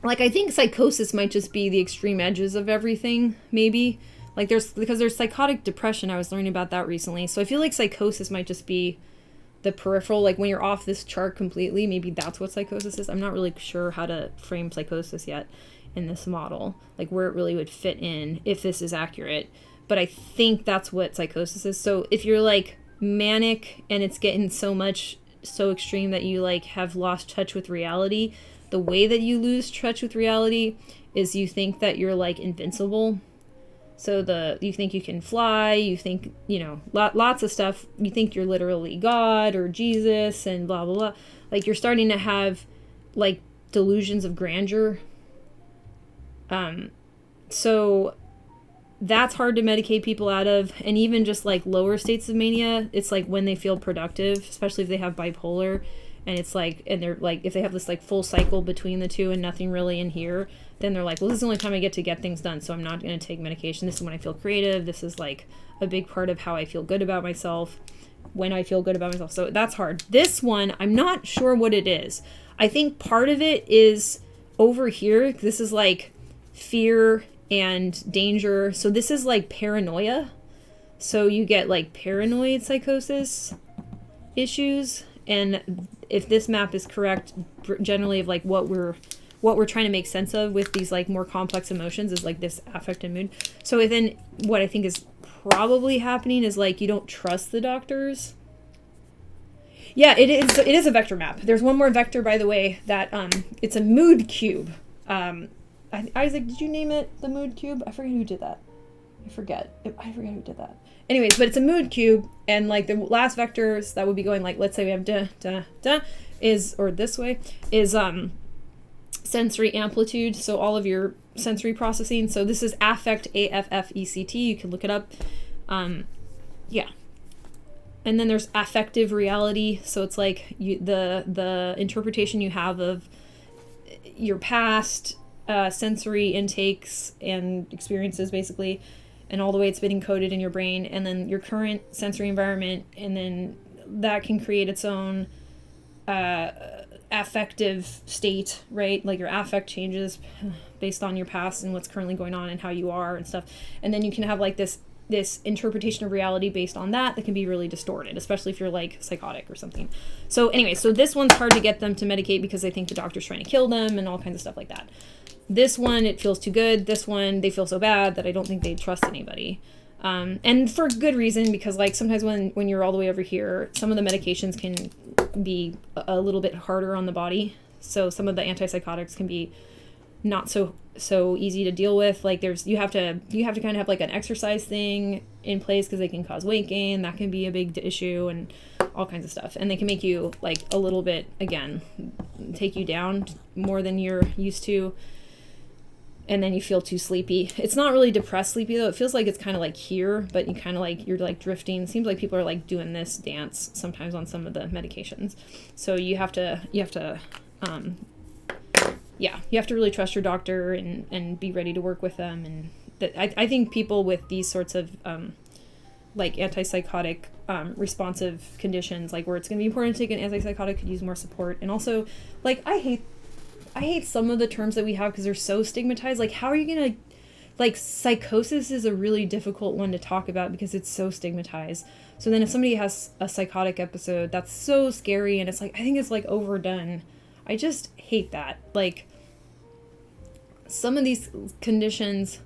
like I think psychosis might just be the extreme edges of everything, maybe. Like because there's psychotic depression. I was learning about that recently. So I feel like psychosis might just be the peripheral, like when you're off this chart completely, maybe that's what psychosis is. I'm not really sure how to frame psychosis yet in this model, like where it really would fit in if this is accurate. But I think that's what psychosis is. So if you're like manic and it's getting so extreme that you like have lost touch with reality, the way that you lose touch with reality is you think that you're like invincible. So you think you can fly, you think, lots of stuff. You think you're literally God or Jesus and blah, blah, blah. Like, you're starting to have, like, delusions of grandeur. So that's hard to medicate people out of. And even just, like, lower states of mania, it's, like, when they feel productive, especially if they have bipolar. And it's, like, and they're, like, if they have this, like, full cycle between the two and nothing really in here, then they're like, well, this is the only time I get to get things done, so I'm not going to take medication. This is when I feel creative. This is, like, a big part of how I feel good about myself, when I feel good about myself. So that's hard. This one, I'm not sure what it is. I think part of it is over here. This is, like, fear and danger. So this is, like, paranoia. So you get, like, paranoid psychosis issues. And if this map is correct, generally of, like, what we're trying to make sense of with these, like, more complex emotions is, like, this affect and mood. So then what I think is probably happening is, like, you don't trust the doctors. Yeah, it is a vector map. There's one more vector, by the way, that it's a mood cube. Isaac, did you name it the mood cube? I forget who did that. I forget who did that. Anyways, but it's a mood cube, and, like, the last vectors that would be going, like, let's say we have da da da is, or this way is sensory amplitude, so all of your sensory processing. So this is affect, AFFECT. You can look it up. Yeah. And then there's affective reality. So it's like the interpretation you have of your past sensory intakes and experiences, basically, and all the way it's been encoded in your brain, and then your current sensory environment, and then that can create its own affective state, right? Like, your affect changes based on your past and what's currently going on and how you are and stuff. And then you can have, like, this interpretation of reality based on that can be really distorted, especially if you're, like, psychotic or something. So anyway, so this one's hard to get them to medicate because they think the doctor's trying to kill them and all kinds of stuff like that. This one, it feels too good. This one, they feel so bad that I don't think they trust anybody. And for good reason, because, like, sometimes when you're all the way over here, some of the medications can be a little bit harder on the body. So some of the antipsychotics can be not so easy to deal with. Like, you have to kind of have, like, an exercise thing in place because they can cause weight gain. That can be a big issue, and all kinds of stuff. And they can make you, like, a little bit, again, take you down more than you're used to. And then you feel too sleepy. It's not really depressed sleepy, though. It feels like it's kind of like here, but you kind of, like, you're, like, drifting. It seems like people are, like, doing this dance sometimes on some of the medications. So you have to really trust your doctor and be ready to work with them. And I think people with these sorts of like, antipsychotic responsive conditions, like, where it's going to be important to take an antipsychotic, could use more support. And also, like, I hate some of the terms that we have because they're so stigmatized. Like, how are you going to, like, psychosis is a really difficult one to talk about because it's so stigmatized. So then if somebody has a psychotic episode, that's so scary, and it's like, I think it's, like, overdone. I just hate that. Like, some of these conditions,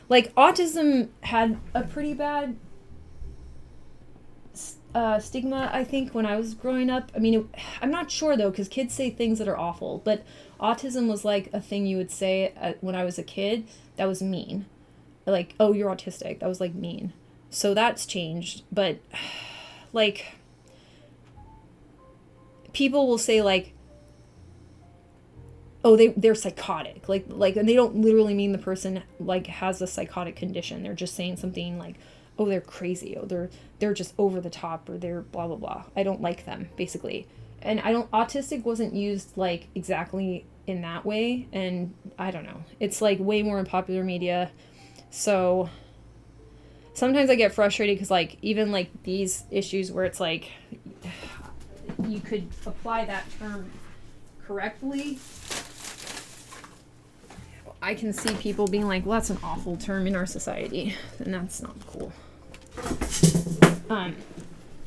like, autism had a pretty bad stigma, I think, when I was growing up. I mean, I'm not sure, though, because kids say things that are awful, but autism was, like, a thing you would say when I was a kid that was mean. Like, oh, you're autistic. That was, like, mean. So that's changed, but, like, people will say, like, oh, they're psychotic. Like, and they don't literally mean the person, like, has a psychotic condition. They're just saying something like, oh, they're crazy. Oh, they're just over the top, or they're blah, blah, blah. I don't like them, basically. And autistic wasn't used, like, exactly in that way. And I don't know. It's, like, way more in popular media. So sometimes I get frustrated because, like, even, like, these issues where it's, like, you could apply that term correctly, I can see people being like, well, that's an awful term in our society, and that's not cool.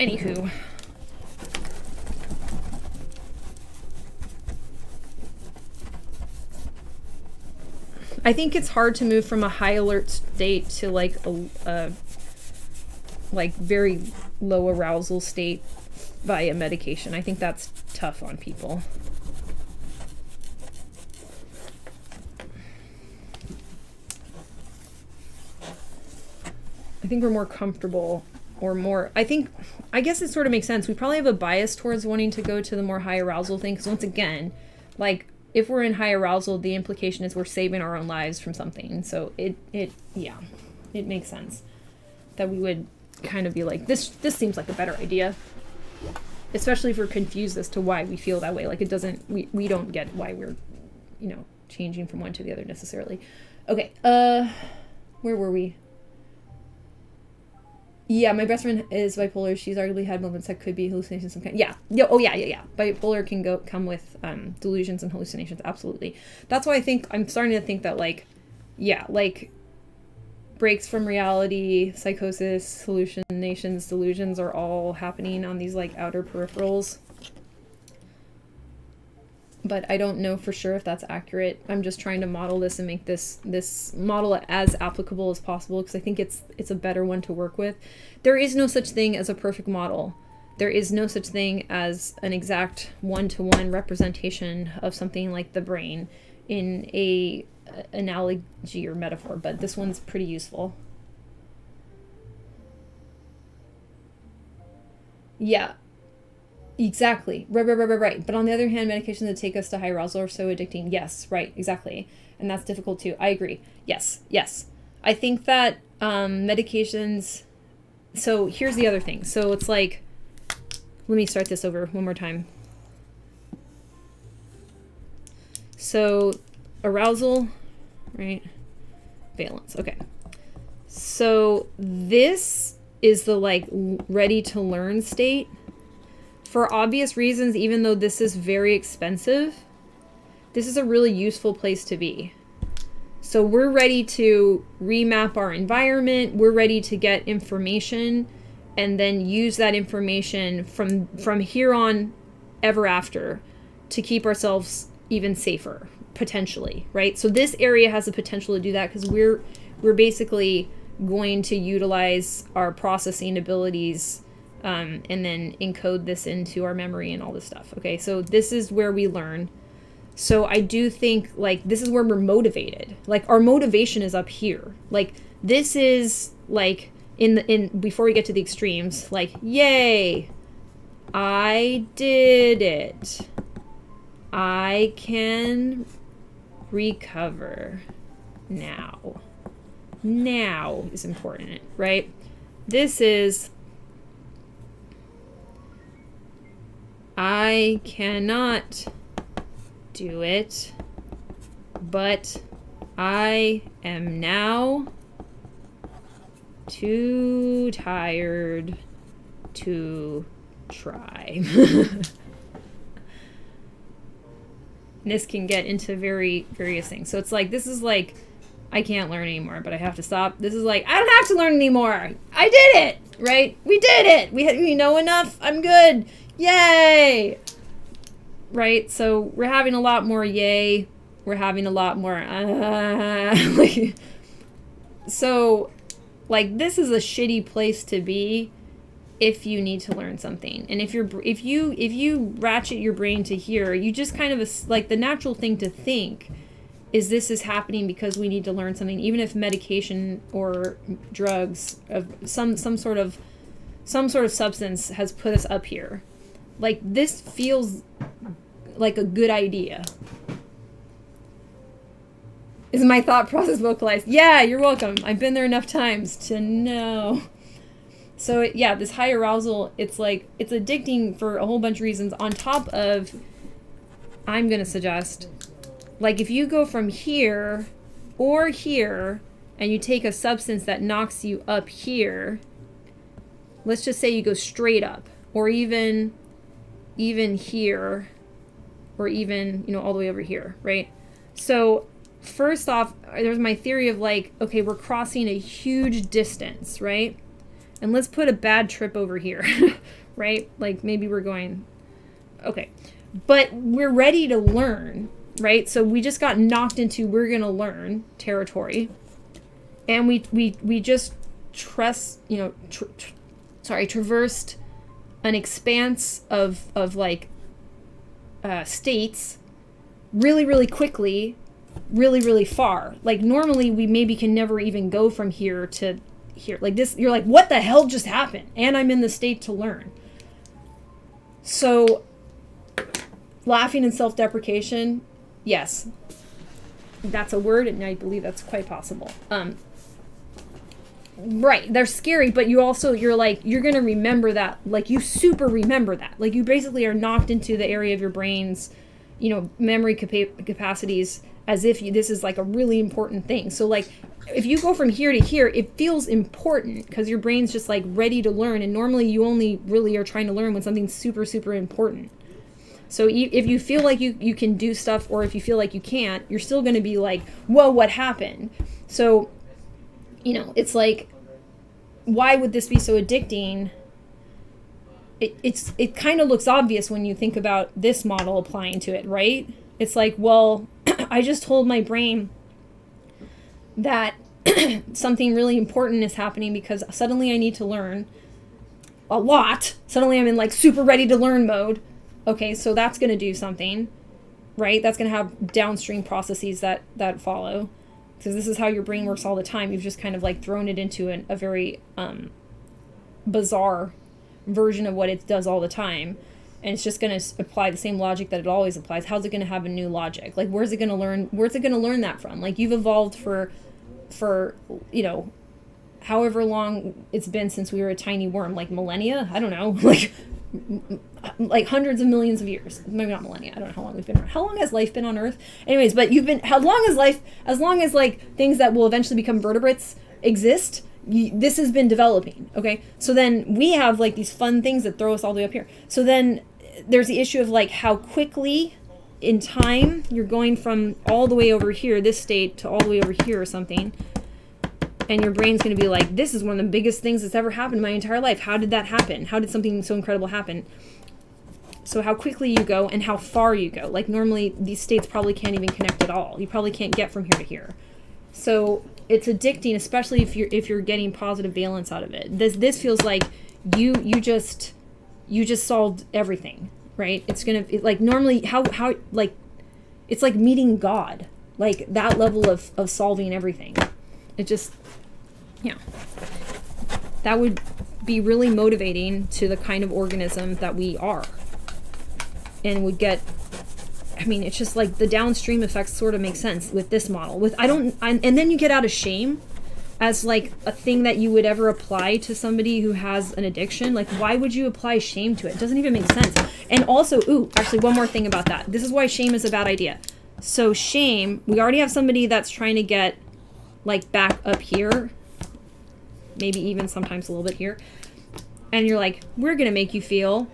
Anywho. I think it's hard to move from a high alert state to, like, a like, very low arousal state via medication. I think that's tough on people. think we're more comfortable or more, I guess it sort of makes sense. We probably have a bias towards wanting to go to the more high arousal thing. Because once again, like if we're in high arousal, the implication is we're saving our own lives from something. So it makes sense that we would kind of be like, this seems like a better idea. Especially if we're confused as to why we feel that way. Like it doesn't, we don't get why we're, changing from one to the other necessarily. Okay, where were we? Yeah, my best friend is bipolar. She's arguably had moments that could be hallucinations of some kind. Yeah. Bipolar can come with delusions and hallucinations. Absolutely. That's why I'm starting to think that breaks from reality, psychosis, hallucinations, delusions are all happening on these like outer peripherals. But I don't know for sure if that's accurate. I'm just trying to model this and make this model as applicable as possible because I think it's a better one to work with. There is no such thing as a perfect model. There is no such thing as an exact one-to-one representation of something like the brain in a analogy or metaphor, but this one's pretty useful. Yeah. Exactly. Right. But on the other hand, medications that take us to high arousal are so addicting. Yes, right, exactly. And that's difficult too. I agree. Yes. I think that medications... So here's the other thing. So it's like... Let me start this over one more time. So arousal, right? Valence. Okay. So this is the like ready to learn state. For obvious reasons, even though this is very expensive, this is a really useful place to be. So we're ready to remap our environment. We're ready to get information and then use that information from here on ever after to keep ourselves even safer, potentially, right? So this area has the potential to do that because we're basically going to utilize our processing abilities and then encode this into our memory and all this stuff. Okay, so this is where we learn. So I do think like this is where we're motivated. Like our motivation is up here. Like this is like in before we get to the extremes, like yay, I did it. I can recover now. Now is important, right? This is I cannot do it, but I am now too tired to try. This can get into various things. So it's like, this is like, I can't learn anymore, but I have to stop. This is like, I don't have to learn anymore. I did it, right? We did it. We know enough. I'm good. Yay! Right? So we're having a lot more yay. We're having a lot more so like this is a shitty place to be if you need to learn something. And if you ratchet your brain to here, you just kind of like the natural thing to think is this is happening because we need to learn something, even if medication or drugs of some sort of substance has put us up here. Like, this feels like a good idea. Is my thought process vocalized? Yeah, you're welcome. I've been there enough times to know. So, yeah, this high arousal, it's like, it's addicting for a whole bunch of reasons. On top of, I'm going to suggest, like, if you go from here or here, and you take a substance that knocks you up here, let's just say you go straight up, or even here, or even, all the way over here, right? So first off, there's my theory of like, okay, we're crossing a huge distance, right? And let's put a bad trip over here, right? Like maybe we're going, okay, but we're ready to learn, right? So we just got knocked into we're going to learn territory. And we just traversed an expanse of like states really, really quickly, really, really far. Like normally we maybe can never even go from here to here. Like this, you're like, what the hell just happened? And I'm in the state to learn. So laughing and self-deprecation, yes, that's a word, and I believe that's quite possible. Right, they're scary, but you're going to remember that, like, you super remember that. Like, you basically are knocked into the area of your brain's, memory capacities as if this is, like, a really important thing. So, like, if you go from here to here, it feels important because your brain's just, like, ready to learn, and normally you only really are trying to learn when something's super, super important. So if you feel like you can do stuff, or if you feel like you can't, you're still going to be like, whoa, what happened? So, it's like, why would this be so addicting? It kind of looks obvious when you think about this model applying to it, right? It's like, well, I just told my brain that something really important is happening because suddenly I need to learn a lot. Suddenly I'm in like super ready to learn mode. Okay, so that's going to do something, right? That's going to have downstream processes that follow. Because this is how your brain works all the time. You've just kind of like thrown it into a very bizarre version of what it does all the time. And it's just going to apply the same logic that it always applies. How's it going to have a new logic? Like, where's it going to learn that from? Like, you've evolved for however long it's been since we were a tiny worm, like millennia? I don't know. Like hundreds of millions of years. Maybe not millennia. I don't know how long we've been around. How long has life been on Earth? Anyways, but as long as like things that will eventually become vertebrates exist, this has been developing. Okay. So then we have like these fun things that throw us all the way up here. So then there's the issue of like how quickly in time you're going from all the way over here, this state, to all the way over here or something. And your brain's going to be like, this is one of the biggest things that's ever happened in my entire life. How did that happen? How did something so incredible happen? So how quickly you go and how far you go. Like normally these states probably can't even connect at all. You probably can't get from here to here. So it's addicting, especially if you're getting positive valence out of it. This feels like you just solved everything, right? It's going to like normally how like it's like meeting God. Like that level of solving everything. It just, that would be really motivating to the kind of organism that we are. And would get, it's just like the downstream effects sort of make sense with this model. And then you get out of shame as like a thing that you would ever apply to somebody who has an addiction. Like, why would you apply shame to it? It doesn't even make sense. And also, actually one more thing about that. This is why shame is a bad idea. So shame, we already have somebody that's trying to get like back up here, maybe even sometimes a little bit here, and you're like, we're gonna make you feel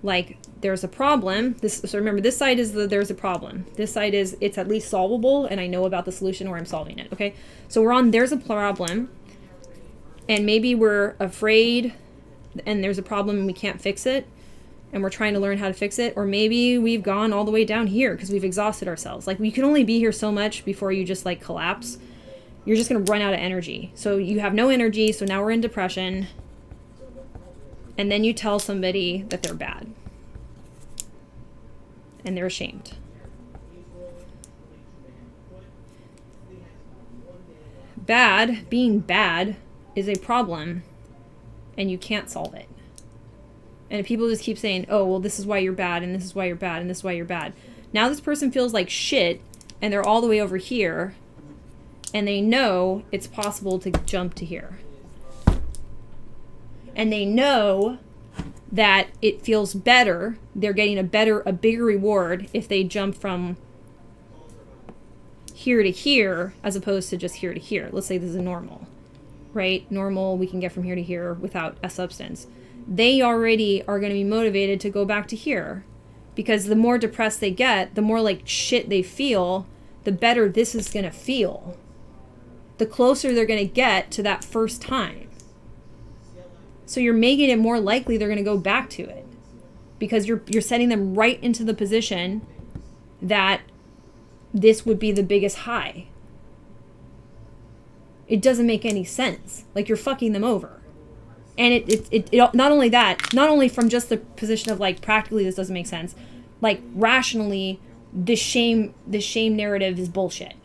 like there's a problem. So remember, this side is there's a problem. This side is it's at least solvable, and I know about the solution or I'm solving it. Okay, so we're on there's a problem, and maybe we're afraid, and there's a problem and we can't fix it, and we're trying to learn how to fix it, or maybe we've gone all the way down here because we've exhausted ourselves. Like we can only be here so much before you just like collapse. You're just going to run out of energy. So you have no energy, so now we're in depression. And then you tell somebody that they're bad. And they're ashamed. Being bad is a problem, and you can't solve it. And if people just keep saying, oh, well, this is why you're bad, and this is why you're bad, and this is why you're bad. Now this person feels like shit, and they're all the way over here, and they know it's possible to jump to here. And they know that it feels better. They're getting a bigger reward if they jump from here to here as opposed to just here to here. Let's say this is a normal, right? Normal, we can get from here to here without a substance. They already are going to be motivated to go back to here because the more depressed they get, the more like shit they feel, the better this is going to feel. The closer they're going to get to that first time. So you're making it more likely they're going to go back to it because you're setting them right into the position that this would be the biggest high. It doesn't make any sense. Like you're fucking them over. And it not only that, not only from just the position of like practically this doesn't make sense, like rationally the shame narrative is bullshit.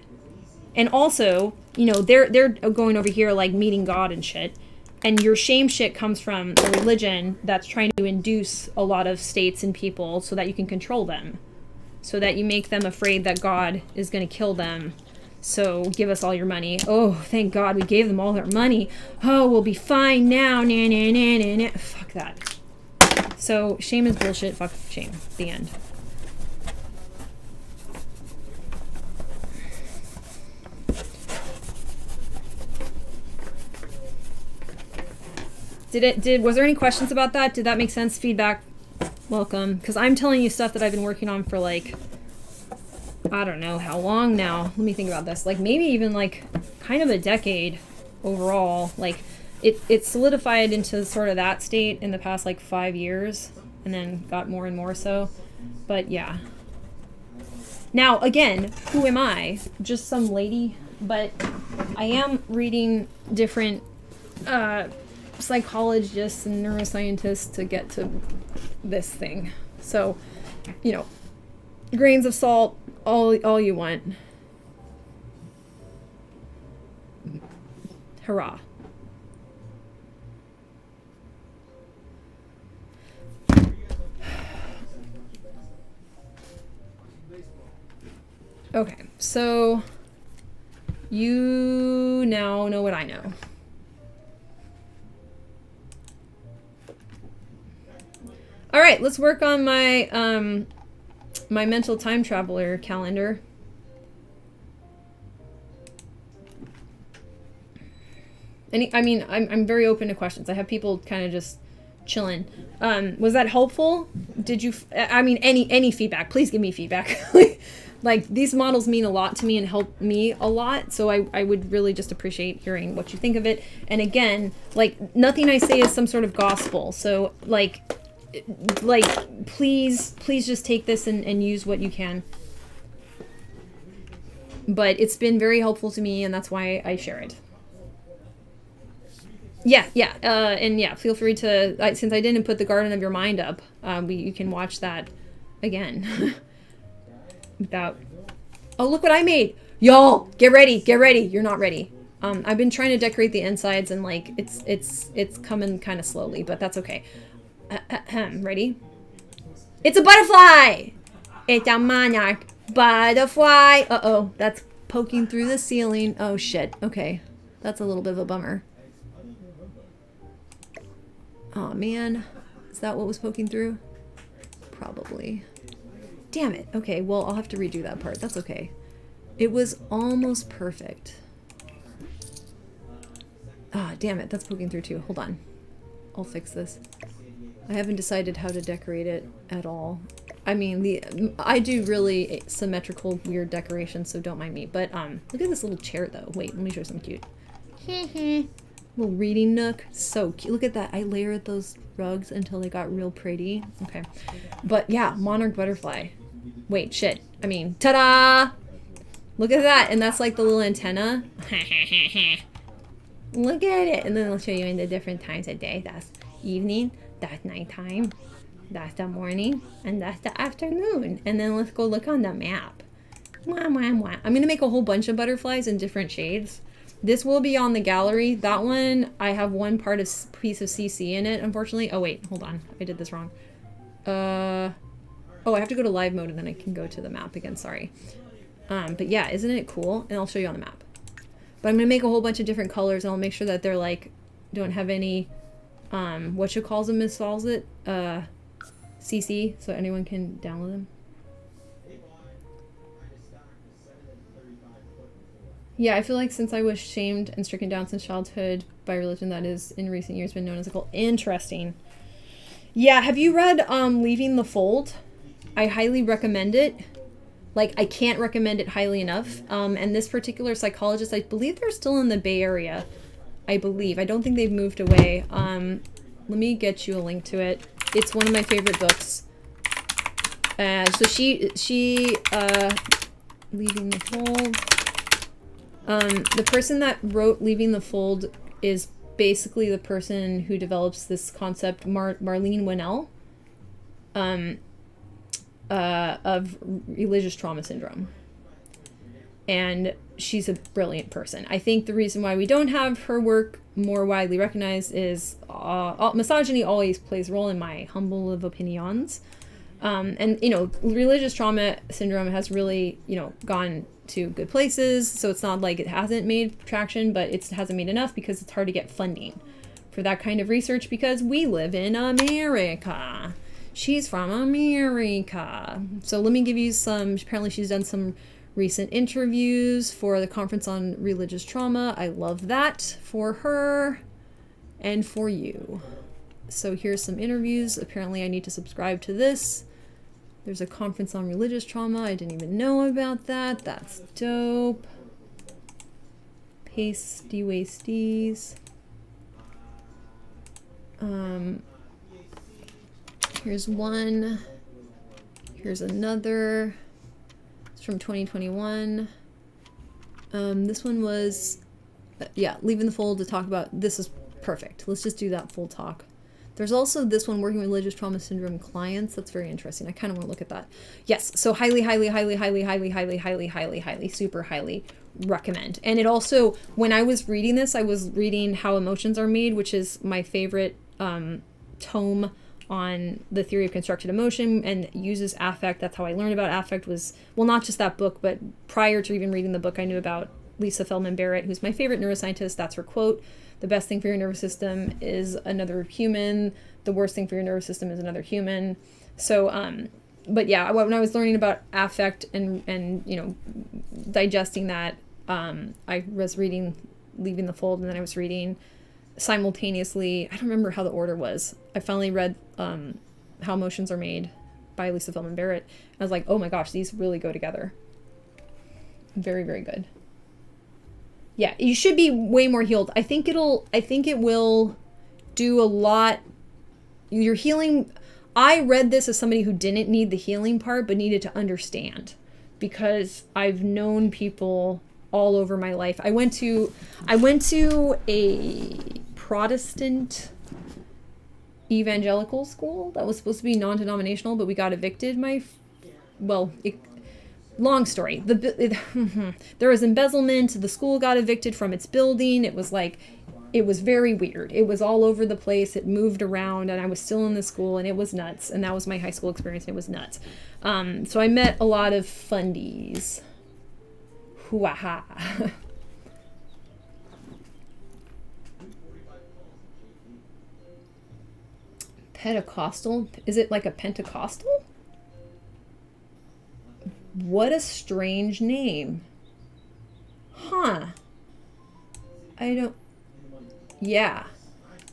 And also, you know, they're going over here like meeting God and shit. And your shame shit comes from a religion that's trying to induce a lot of states and people so that you can control them. So that you make them afraid that God is going to kill them. So give us all your money. Oh, thank God we gave them all their money. Oh, we'll be fine now. Nah, nah, nah, nah, nah. Fuck that. So shame is bullshit. Fuck shame. The end. Was there any questions about that? Did that make sense? Feedback, welcome. Because I'm telling you stuff that I've been working on for like, I don't know how long now. Let me think about this. Like maybe even like kind of a decade overall. Like it solidified into sort of that state in the past like 5 years and then got more and more so. But yeah. Now again, who am I? Just some lady, but I am reading different psychologists and neuroscientists to get to this thing. So, you know, grains of salt, all you want. Hurrah. Okay, so you now know what I know. All right, let's work on my my mental time traveler calendar. I'm very open to questions. I have people kind of just chilling. Was that helpful? Did you? Any feedback? Please give me feedback. Like these models mean a lot to me and help me a lot. So I would really just appreciate hearing what you think of it. And again, like nothing I say is some sort of gospel. So like please just take this and use what you can. But it's been very helpful to me and that's why I share it. Yeah, feel free to, since I didn't put the Garden of Your Mind up, you can watch that again. Without, oh, look what I made. Y'all, get ready. You're not ready. I've been trying to decorate the insides and like, it's coming kind of slowly, but that's okay. Ready? It's a butterfly! It's a monarch butterfly. Uh-oh, that's poking through the ceiling. Oh shit, okay. That's a little bit of a bummer. Oh man, is that what was poking through? Probably. Damn it. Okay, well, I'll have to redo that part. That's okay. It was almost perfect. Ah, damn it. That's poking through too. Hold on. I'll fix this. I haven't decided how to decorate it at all. I mean, I do really symmetrical, weird decorations, so don't mind me. But look at this little chair, though. Wait, let me show you something cute. Little reading nook. So cute. Look at that. I layered those rugs until they got real pretty. Okay. But yeah, monarch butterfly. Wait, shit. I mean, ta-da! Look at that. And that's like the little antenna. Look at it. And then I'll show you in the different times of day. That's evening. That's nighttime. That's the morning. And that's the afternoon. And then let's go look on the map. Wah, wah, wah. I'm going to make a whole bunch of butterflies in different shades. This will be on the gallery. That one, I have one piece of CC in it, unfortunately. Oh, wait. Hold on. I did this wrong. Oh, I have to go to live mode and then I can go to the map again. Sorry. But yeah, isn't it cool? And I'll show you on the map. But I'm going to make a whole bunch of different colors and I'll make sure that they're like, don't have any, what you calls them, misspells it, CC, so anyone can download them. Yeah, I feel like since I was shamed and stricken down since childhood by religion, that is in recent years been known as a cult. Interesting. Yeah, have you read Leaving the Fold? I highly recommend it. Like, I can't recommend it highly enough. And this particular psychologist, I believe they're still in the Bay Area. I believe. I don't think they've moved away. Let me get you a link to it. It's one of my favorite books. So she Leaving the Fold. The person that wrote Leaving the Fold is basically the person who develops this concept, Marlene Winnell, of religious trauma syndrome. and she's a brilliant person. I think the reason why we don't have her work more widely recognized is misogyny always plays a role, in my humble of opinions. And, you know, religious trauma syndrome has really, you know, gone to good places. So it's not like it hasn't made traction, but it hasn't made enough because it's hard to get funding for that kind of research because we live in America. She's from America. So let me give you some, apparently she's done some recent interviews for the Conference on Religious Trauma. I love that for her and for you. So here's some interviews. Apparently I need to subscribe to this. There's a conference on religious trauma. I didn't even know about that. That's dope. Pasty wasties. Here's one. Here's another. It's from 2021. This one was, leaving the fold to talk about, this is perfect. Let's just do that full talk. There's also this one, working with religious trauma syndrome clients. That's very interesting. I kind of want to look at that. Yes, so highly, super highly recommend. And it also, when I was reading this, I was reading How Emotions Are Made, which is my favorite tome on the theory of constructed emotion, and uses affect. That's how I learned about affect. Was, well, not just that book, but prior to even reading the book, I knew about Lisa Feldman Barrett, who's my favorite neuroscientist. That's her quote. The best thing for your nervous system is another human. The worst thing for your nervous system is another human. So, but yeah, when I was learning about affect and you know, digesting that, I was reading Leaving the Fold, and then I was reading simultaneously, I don't remember how the order was. I finally read How Emotions Are Made by Lisa Feldman Barrett. I was like, oh my gosh, these really go together. Very, very good. Yeah, you should be way more healed. I think it will do a lot. Your healing, I read this as somebody who didn't need the healing part, but needed to understand, because I've known people all over my life. I went to a Protestant evangelical school that was supposed to be non-denominational, but we got evicted. Long story. There was embezzlement. The school got evicted from its building. It was very weird. It was all over the place. It moved around, and I was still in the school, and it was nuts. And that was my high school experience, and it was nuts. So I met a lot of fundies. Hoo-ah-ha. Pentecostal? Is it like a Pentecostal? What a strange name. Huh. Yeah.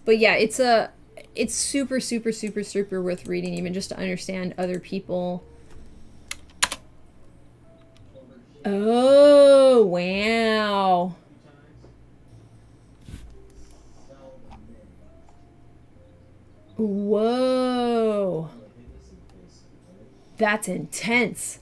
But yeah, it's super, super, super, super worth reading, even just to understand other people. Oh, wow. Whoa. That's intense.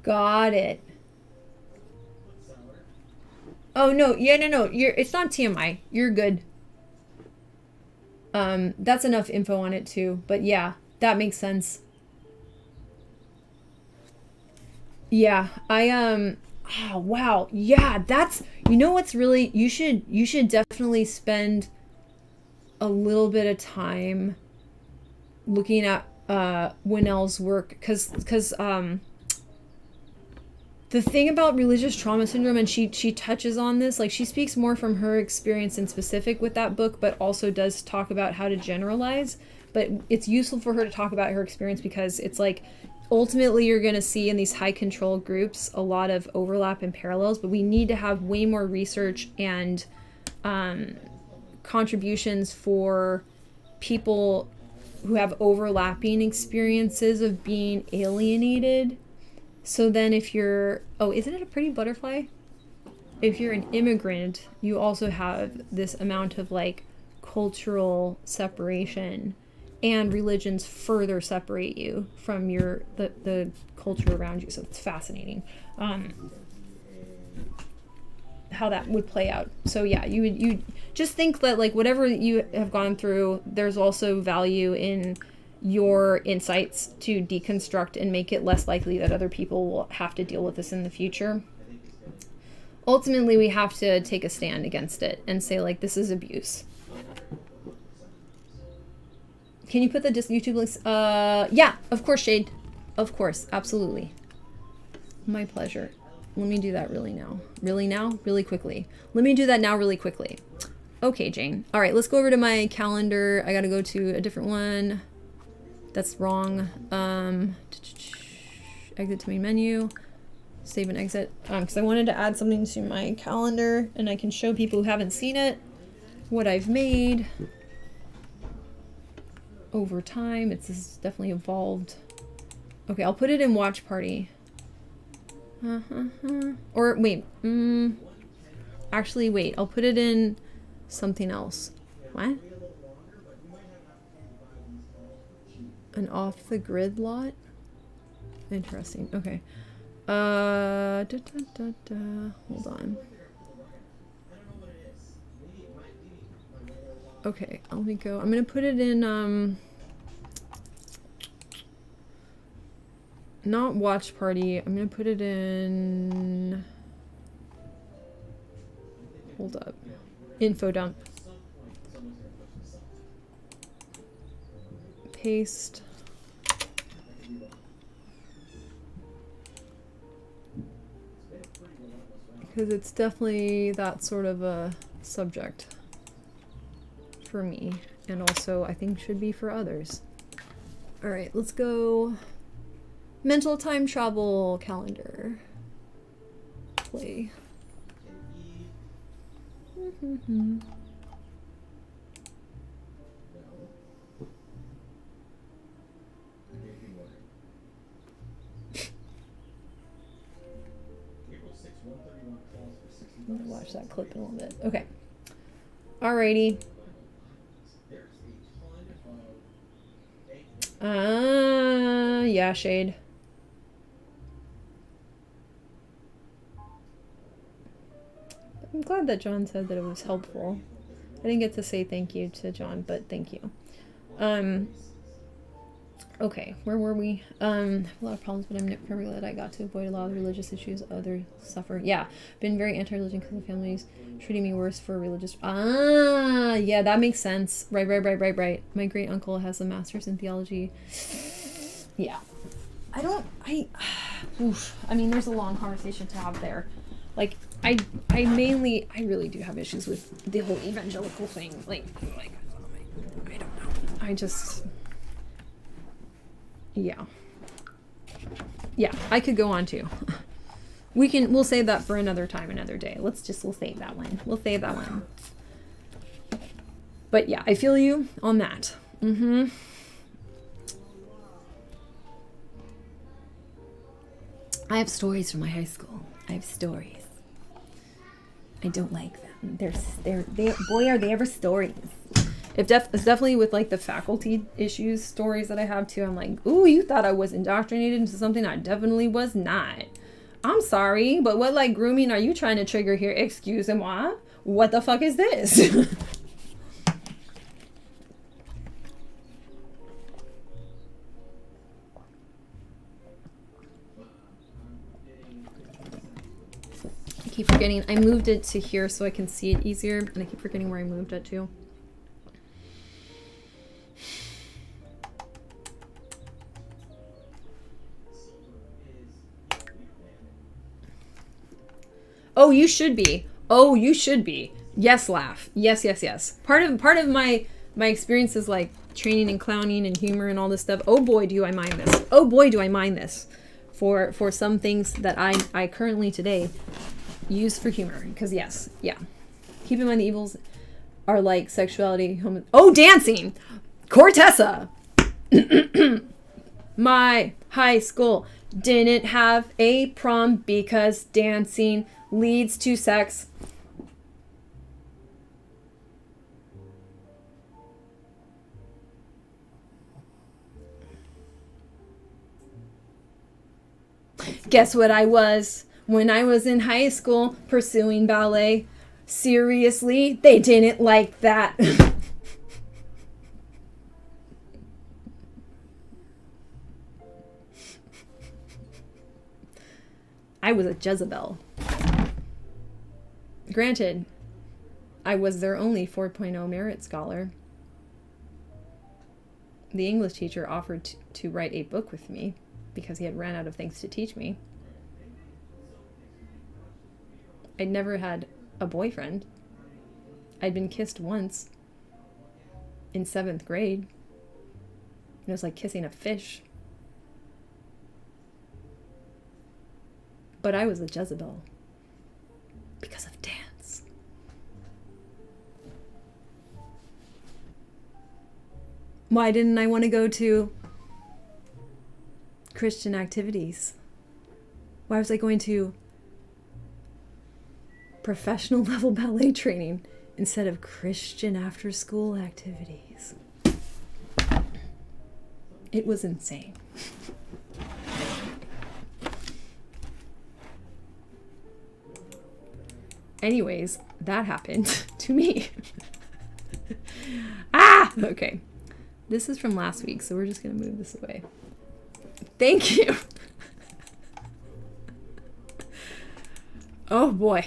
Got it. Oh no, yeah, no. It's not TMI. You're good. That's enough info on it too. But yeah, that makes sense. Yeah, oh wow. Yeah, that's, you know what's really, you should definitely spend a little bit of time looking at Winnell's work, cuz the thing about religious trauma syndrome, and she touches on this, like she speaks more from her experience in specific with that book, but also does talk about how to generalize. But it's useful for her to talk about her experience, because it's like, ultimately you're going to see in these high control groups a lot of overlap and parallels, but we need to have way more research and contributions for people who have overlapping experiences of being alienated. So then if you're, oh, isn't it a pretty butterfly? If you're an immigrant, you also have this amount of like cultural separation, and religions further separate you from the culture around you. So it's fascinating how that would play out. So yeah, you just think that like whatever you have gone through, there's also value in your insights to deconstruct and make it less likely that other people will have to deal with this in the future. Ultimately, we have to take a stand against it and say like, this is abuse. Can you put the YouTube links? Yeah, of course, Shade. Of course, absolutely. My pleasure. Let me do that really now. Really now? Really quickly. Let me do that now really quickly. Okay, Jane. All right, let's go over to my calendar. I gotta go to a different one. That's wrong. Exit to main menu. Save and exit. Because I wanted to add something to my calendar, and I can show people who haven't seen it what I've made over time. It's definitely evolved. Okay, I'll put it in watch party. Or wait, actually wait, I'll put it in something else. What? An off the grid lot? Interesting. Okay. Hold on. Okay, let me go. I'm gonna put it in not watch party. I'm gonna put it in, hold up, info dump. Paste. Because it's definitely that sort of a subject for me, and also I think should be for others. All right, let's go. Mental time travel calendar. Play. I'm gonna watch that clip in a little bit. Okay. Alrighty. Yeah, Shade. I'm glad that John said that it was helpful. I didn't get to say thank you to John, but thank you. Okay, where were we? I have a lot of problems, but I'm very glad I got to avoid a lot of the religious issues others suffer. Yeah, been very anti-religion because the family's treating me worse for religious. Yeah, that makes sense. Right. My great uncle has a master's in theology. Yeah. I mean, there's a long conversation to have there. Like, I really do have issues with the whole evangelical thing. Like, I don't know. I just... Yeah, I could go on too. We'll save that for another time, another day. We'll save that one. But yeah, I feel you on that. I have stories from my high school. I have stories. I don't like them. Boy, are they ever stories. It's definitely with like the faculty issues stories that I have too. I'm like, ooh, you thought I was indoctrinated into something I definitely was not. I'm sorry, but what like grooming are you trying to trigger here? Excusez-moi. What the fuck is this? I keep forgetting. I moved it to here so I can see it easier, and I keep forgetting where I moved it to. Oh, you should be. Yes, laugh. Yes. Part of my experience is like training in clowning and humor and all this stuff. Oh boy, do I mind this. For some things that I currently today use for humor. Because yes, yeah. Keep in mind the evils are like sexuality, dancing! Cortessa! My high school didn't have a prom because dancing leads to sex. Guess what I was when I was in high school pursuing ballet? Seriously, they didn't like that. I was a Jezebel. Granted, I was their only 4.0 merit scholar. The English teacher offered to write a book with me because he had ran out of things to teach me. I'd never had a boyfriend. I'd been kissed once in 7th grade. It was like kissing a fish. But I was a Jezebel because of dance. Why didn't I want to go to Christian activities? Why was I going to professional level ballet training instead of Christian after school activities? It was insane. Anyways, that happened to me. Okay. This is from last week, so we're just going to move this away. Thank you. Oh boy.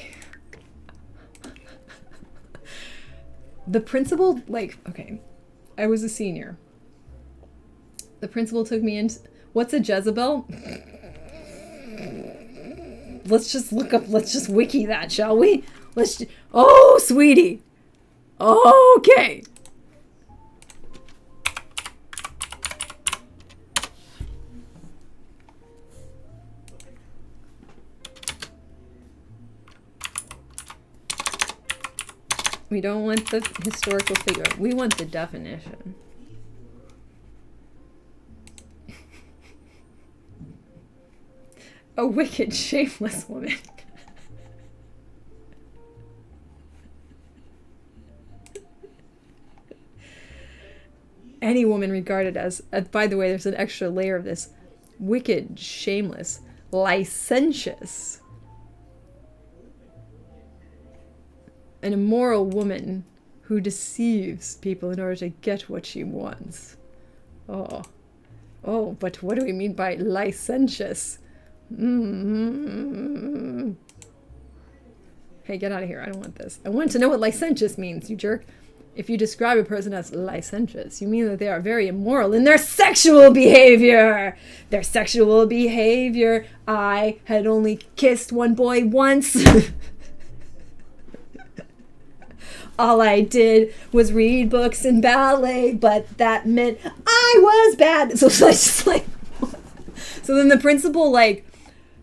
The principal, okay, I was a senior. The principal took me into, what's a Jezebel? Let's just wiki that, shall we? Oh, sweetie. Okay. We don't want the historical figure. We want the definition. A wicked, shameless woman. Any woman regarded as, by the way, there's an extra layer of this. Wicked, shameless, licentious. An immoral woman who deceives people in order to get what she wants. Oh, but what do we mean by licentious? Mm-hmm. Hey, get out of here. I don't want this. I want to know what licentious means, you jerk. If you describe a person as licentious, you mean that they are very immoral in their sexual behavior. Their sexual behavior. I had only kissed one boy once. All I did was read books and ballet, but that meant I was bad. So it's just like, so then the principal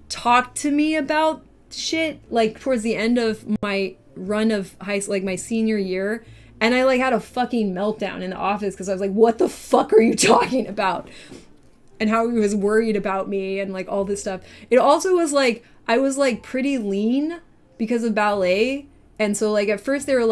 talked to me about shit towards the end of my run of high school, my senior year, and I had a fucking meltdown in the office because I was like, what the fuck are you talking about? And how he was worried about me and all this stuff. It also was I was pretty lean because of ballet. And so, at first they were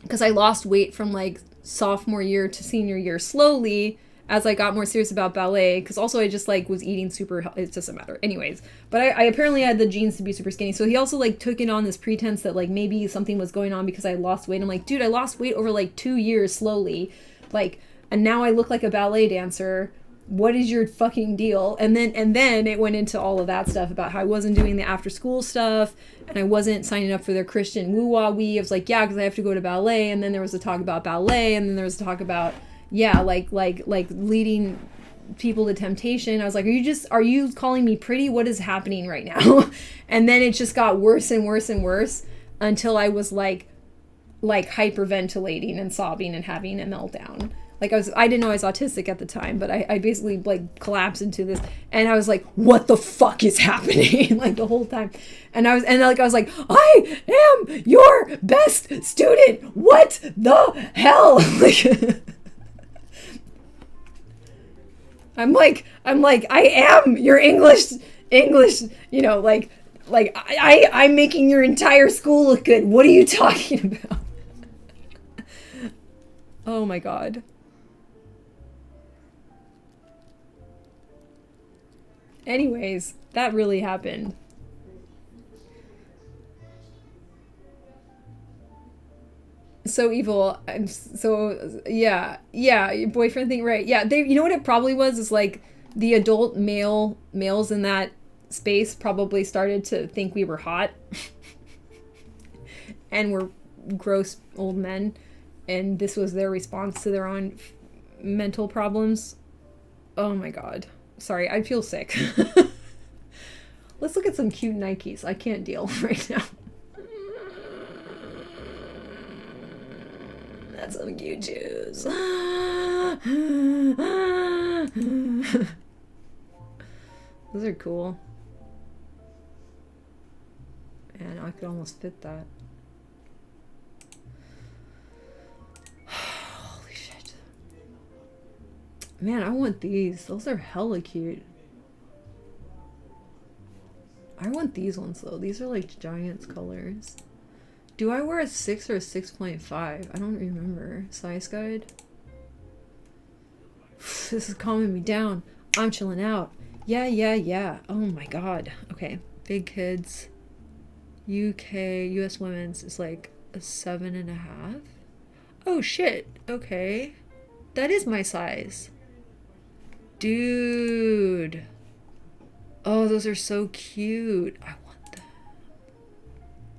because I lost weight from, sophomore year to senior year slowly as I got more serious about ballet. Because also I just, was eating super, it doesn't matter. Anyways. But I apparently had the genes to be super skinny. So he also, took it on this pretense that, maybe something was going on because I lost weight. I'm like, dude, I lost weight over, 2 years slowly. And now I look like a ballet dancer. What is your fucking deal? And then it went into all of that stuff about how I wasn't doing the after school stuff and I wasn't signing up for their Christian woo-wah-wee. I was like, yeah, because I have to go to ballet. And then there was a talk about ballet, and then there was a talk about, yeah, leading people to temptation. I was like, are you calling me pretty? What is happening right now? And then it just got worse and worse and worse until I was hyperventilating and sobbing and having a meltdown. I didn't know I was autistic at the time, but I basically collapsed into this, and I was like, what the fuck is happening? The whole time. And I was like, I am your best student. What the hell? I'm like, I am your English, you know, I'm making your entire school look good. What are you talking about? Oh my God. Anyways, that really happened. So evil. I'm so, yeah, your boyfriend thing, right? Yeah, they, you know what it probably was, is like the adult males in that space probably started to think we were hot and we're gross old men, and this was their response to their own mental problems. Oh my God. Sorry, I feel sick. Let's look at some cute Nikes. I can't deal right now. That's some cute shoes. Those are cool. Man, I could almost fit that. Holy shit. Man, I want these. Those are hella cute. I want these ones though. These are like Giants colors. Do I wear a 6 or a 6.5? I don't remember. Size guide? This is calming me down. I'm chilling out. Yeah. Oh my God. Okay. Big kids. UK, US women's is like a 7.5. Oh shit. Okay. That is my size. Dude. Oh, those are so cute. I want them.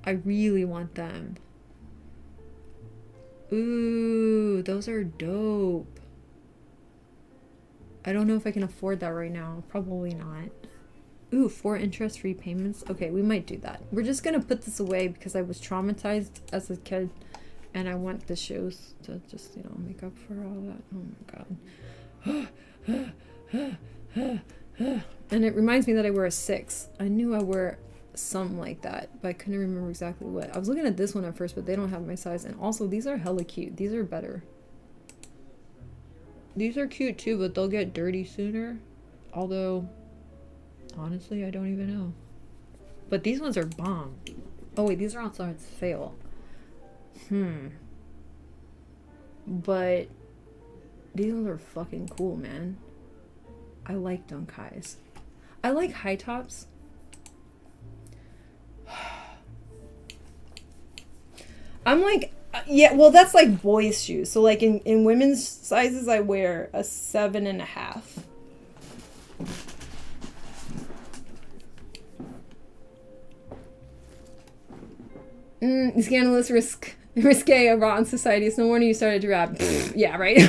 I really want them. Ooh, those are dope. I don't know if I can afford that right now. Probably not. Ooh, 4 interest-free payments. Okay, we might do that. We're just gonna put this away because I was traumatized as a kid and I want the shoes to just, you know, make up for all that. Oh my God. And it reminds me that I wear a 6. I knew I wear something like that, but I couldn't remember exactly what. I was looking at this one at first, but they don't have my size. And also, these are hella cute. These are better. These are cute too, but they'll get dirty sooner. Although, honestly, I don't even know. But these ones are bomb. Oh wait, these are also on sale. But these ones are fucking cool, man. I like dunk highs. I like high tops. I'm like, yeah, well, that's like boys' shoes. So like in women's sizes, I wear a 7.5. Scandalous, risque, a rotten society. It's no wonder you started to rap. Yeah, right.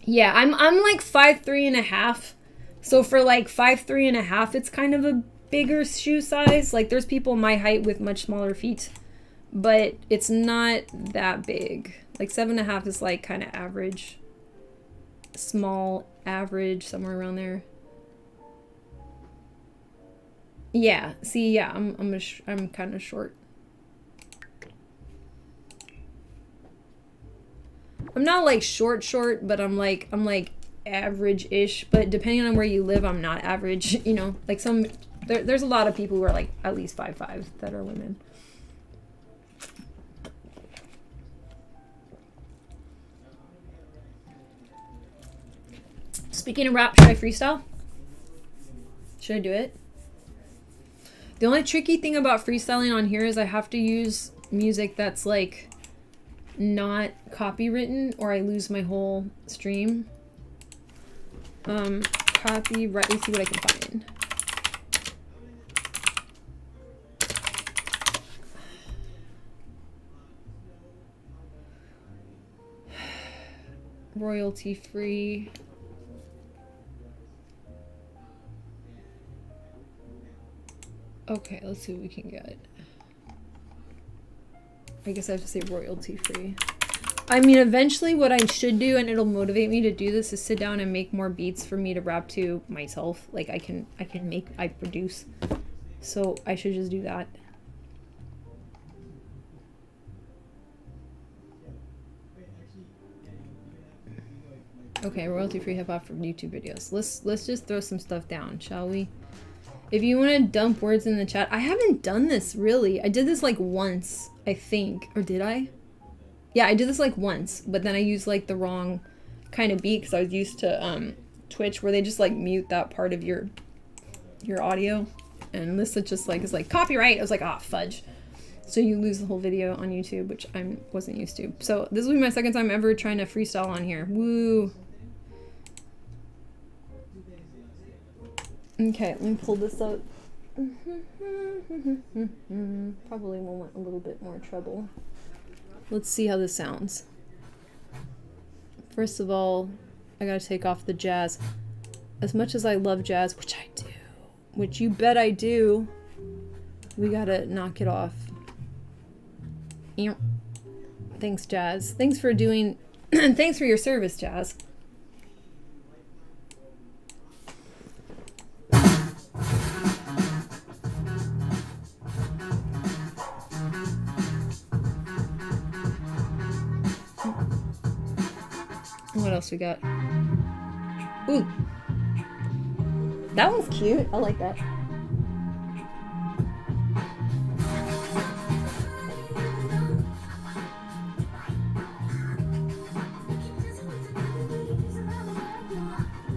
Yeah, I'm like 5'3.5". So for like 5'3.5", it's kind of a bigger shoe size. Like there's people my height with much smaller feet, but it's not that big. Like 7.5 is like kind of average, small, average, somewhere around there. Yeah. See, yeah, I'm kind of short. I'm not like short, but I'm like average-ish. But depending on where you live, I'm not average. You know, like there's a lot of people who are like at least 5'5" that are women. Speaking of rap, should I freestyle? Should I do it? The only tricky thing about freestyling on here is I have to use music that's like not copywritten or I lose my whole stream. Copyright, let's see what I can find. Royalty free. Okay, let's see what we can get. I guess I have to say royalty free. I mean, eventually what I should do, and it'll motivate me to do this, is sit down and make more beats for me to rap to myself. Like I produce. So I should just do that. Okay, royalty-free hip-hop from YouTube videos. Let's just throw some stuff down, shall we? If you want to dump words in the chat, I haven't done this really. I did this like once, I think. Or did I? Yeah, I did this like once, but then I used like the wrong kind of beat because I was used to Twitch where they just like mute that part of your audio. And this is just like, is like copyright. I was like, ah, fudge. So you lose the whole video on YouTube, which I wasn't used to. So this will be my second time ever trying to freestyle on here. Woo. Okay, let me pull this up. Probably will want a little bit more treble. Let's see how this sounds. First of all, I gotta take off the jazz. As much as I love jazz, which I do, which you bet I do, we gotta knock it off. Thanks, Jazz. Thanks for doing, thanks for your service, Jazz. What else we got? Ooh. That one's cute. I like that.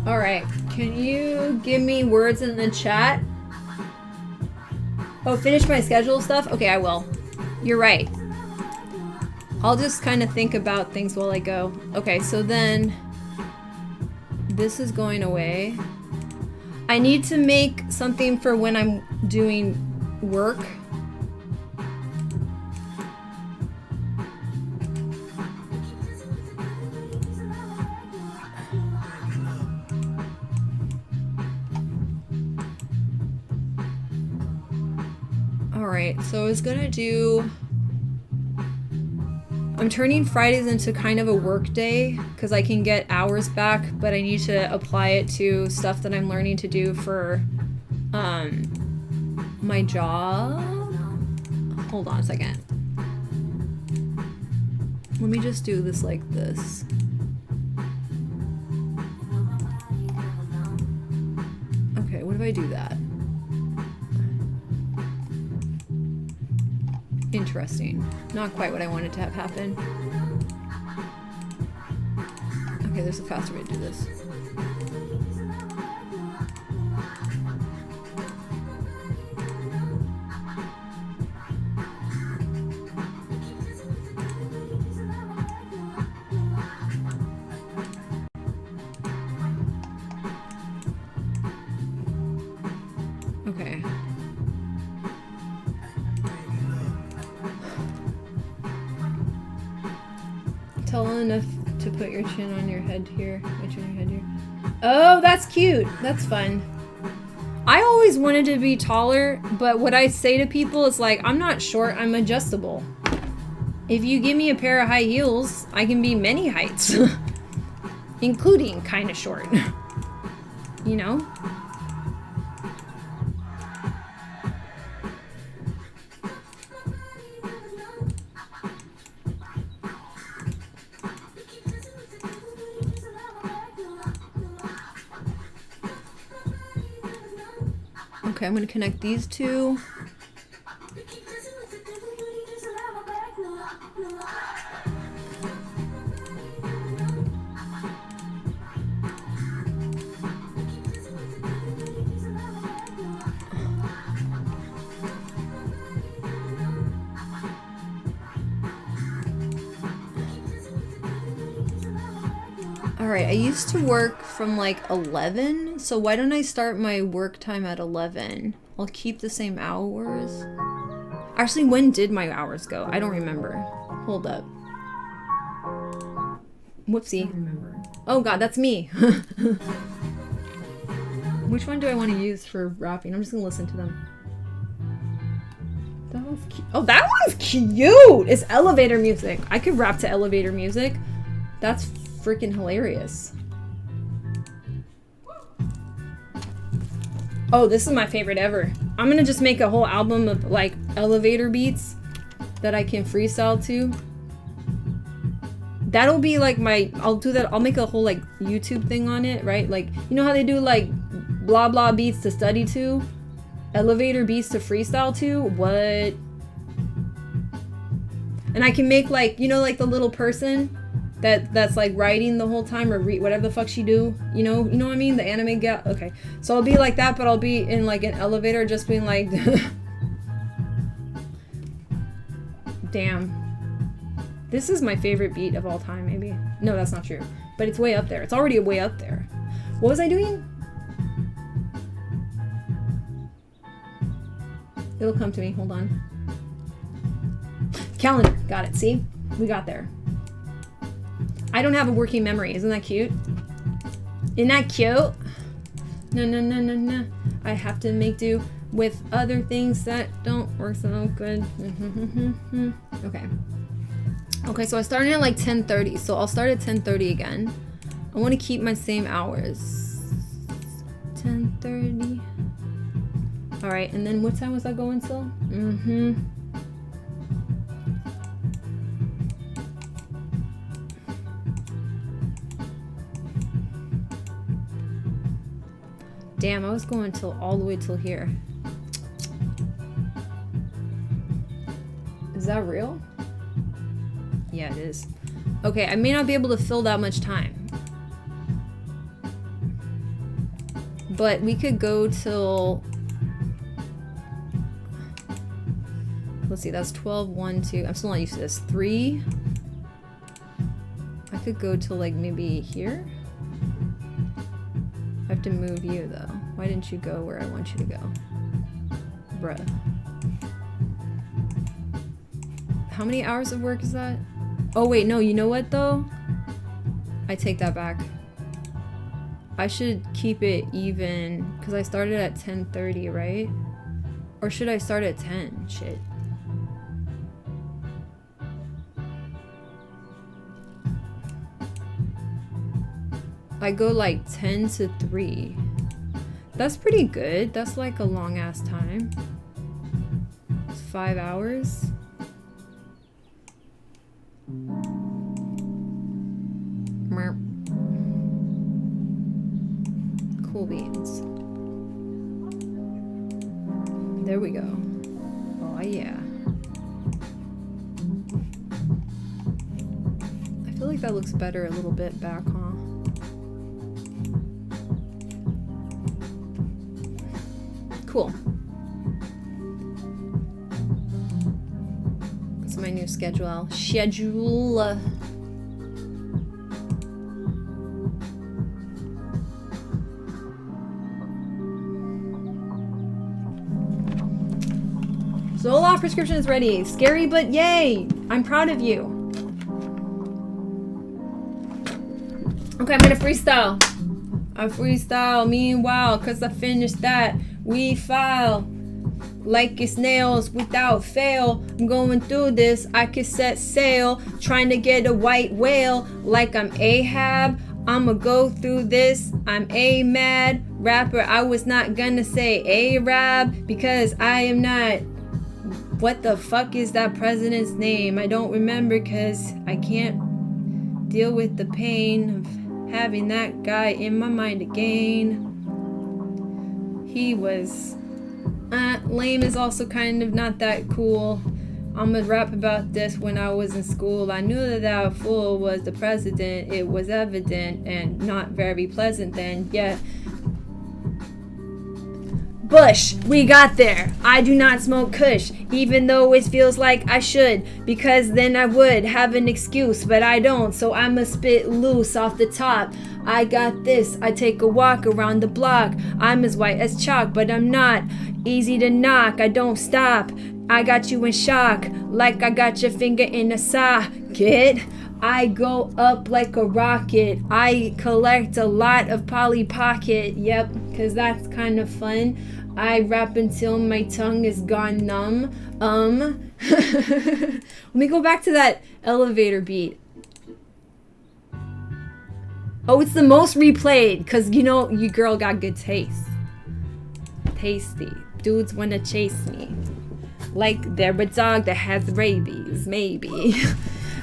All right. Can you give me words in the chat? Oh, finish my schedule stuff? Okay, I will. You're right. I'll just kind of think about things while I go. Okay, so then this is going away. I need to make something for when I'm doing work. All right, so I was gonna do, I'm turning Fridays into kind of a work day because I can get hours back, but I need to apply it to stuff that I'm learning to do for my job. Hold on a second. Let me just do this like this. Okay, what if I do that? Interesting. Not quite what I wanted to have happen. Okay, there's a faster way to do this. Okay. Tall enough to put your chin on your head here. My chin on your head here. Oh, that's cute. That's fun. I always wanted to be taller, but what I say to people is like, I'm not short, I'm adjustable. If you give me a pair of high heels, I can be many heights. Including kind of short. You know? Okay, I'm going to connect these two. Alright, I used to work from like 11, so why don't I start my work time at 11? I'll keep the same hours. Actually, when did my hours go? I don't remember. Hold up. Whoopsie. I don't remember. Oh god, that's me. Which one do I want to use for rapping? I'm just gonna listen to them. That one's cute. Oh, that one's cute! It's elevator music. I could rap to elevator music. That's freaking hilarious. Oh, this is my favorite ever. I'm gonna just make a whole album of like elevator beats that I can freestyle to. That'll be like I'll do that. I'll make a whole like YouTube thing on it, right? Like, you know how they do like blah blah beats to study to, elevator beats to freestyle to? What? And I can make like, you know, like the little person that's like writing the whole time or read whatever the fuck she do, you know what I mean? The anime gal. Okay, so I'll be like that, but I'll be in like an elevator just being like damn, this is my favorite beat of all time. Maybe no, that's not true, but it's way up there. It's already way up there. What was I doing? It'll come to me, hold on. Calendar, got it. See, we got there. I don't have a working memory. Isn't that cute? Isn't that cute? No. I have to make do with other things that don't work so good. Okay, so I started at like 10:30. So I'll start at 10:30 again. I want to keep my same hours. 10:30. All right, and then what time was I going till? Damn, I was going till all the way till here. Is that real? Yeah, it is. Okay, I may not be able to fill that much time. But we could go till... Let's see, that's 12, 1, 2. I'm still not used to this. 3. I could go till like maybe here. I have to move you though. Why didn't you go where I want you to go? Bruh. How many hours of work is that? Oh wait, no, you know what though? I take that back. I should keep it even because I started at 10:30, right? Or should I start at 10? Shit. I go like 10 to 3. That's pretty good. That's like a long ass time. It's 5 hours. Cool beans. There we go. Oh yeah. I feel like that looks better a little bit back, huh? Cool. It's my new schedule. Zoloft prescription is ready. Scary, but yay! I'm proud of you. Okay, I'm gonna freestyle. I freestyle. Meanwhile, cause I finished that. We file like it's nails without fail. I'm going through this. I could set sail, trying to get a white whale like I'm Ahab. I'ma go through this. I'm a mad rapper. I was not gonna say Arab because I am not. What the fuck is that president's name? I don't remember because I can't deal with the pain of having that guy in my mind again. He was lame is also kind of not that cool. I'ma rap about this when I was in school. I knew that that fool was the president. It was evident and not very pleasant then. Yeah. Bush, we got there. I do not smoke kush, even though it feels like I should, because then I would have an excuse, but I don't, so I'ma spit loose off the top. I got this, I take a walk around the block. I'm as white as chalk, but I'm not easy to knock. I don't stop. I got you in shock, like I got your finger in a socket. I go up like a rocket. I collect a lot of Polly Pocket. Yep, cause that's kind of fun. I rap until my tongue is gone numb. Let me go back to that elevator beat. Oh, it's the most replayed, cause you know your girl got good taste. Tasty. Dudes wanna chase me. Like they're a dog that has rabies, maybe.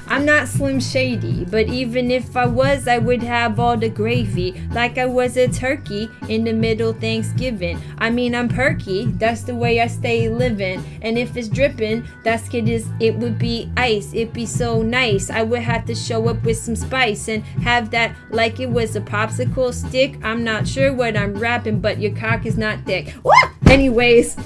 I'm not Slim Shady, but even if I was, I would have all the gravy, like I was a turkey in the middle Thanksgiving. I mean, I'm perky, that's the way I stay living. And if it's dripping, it would be ice. It'd be so nice. I would have to show up with some spice and have that like it was a popsicle stick. I'm not sure what I'm rapping, but your cock is not thick. What? Anyways,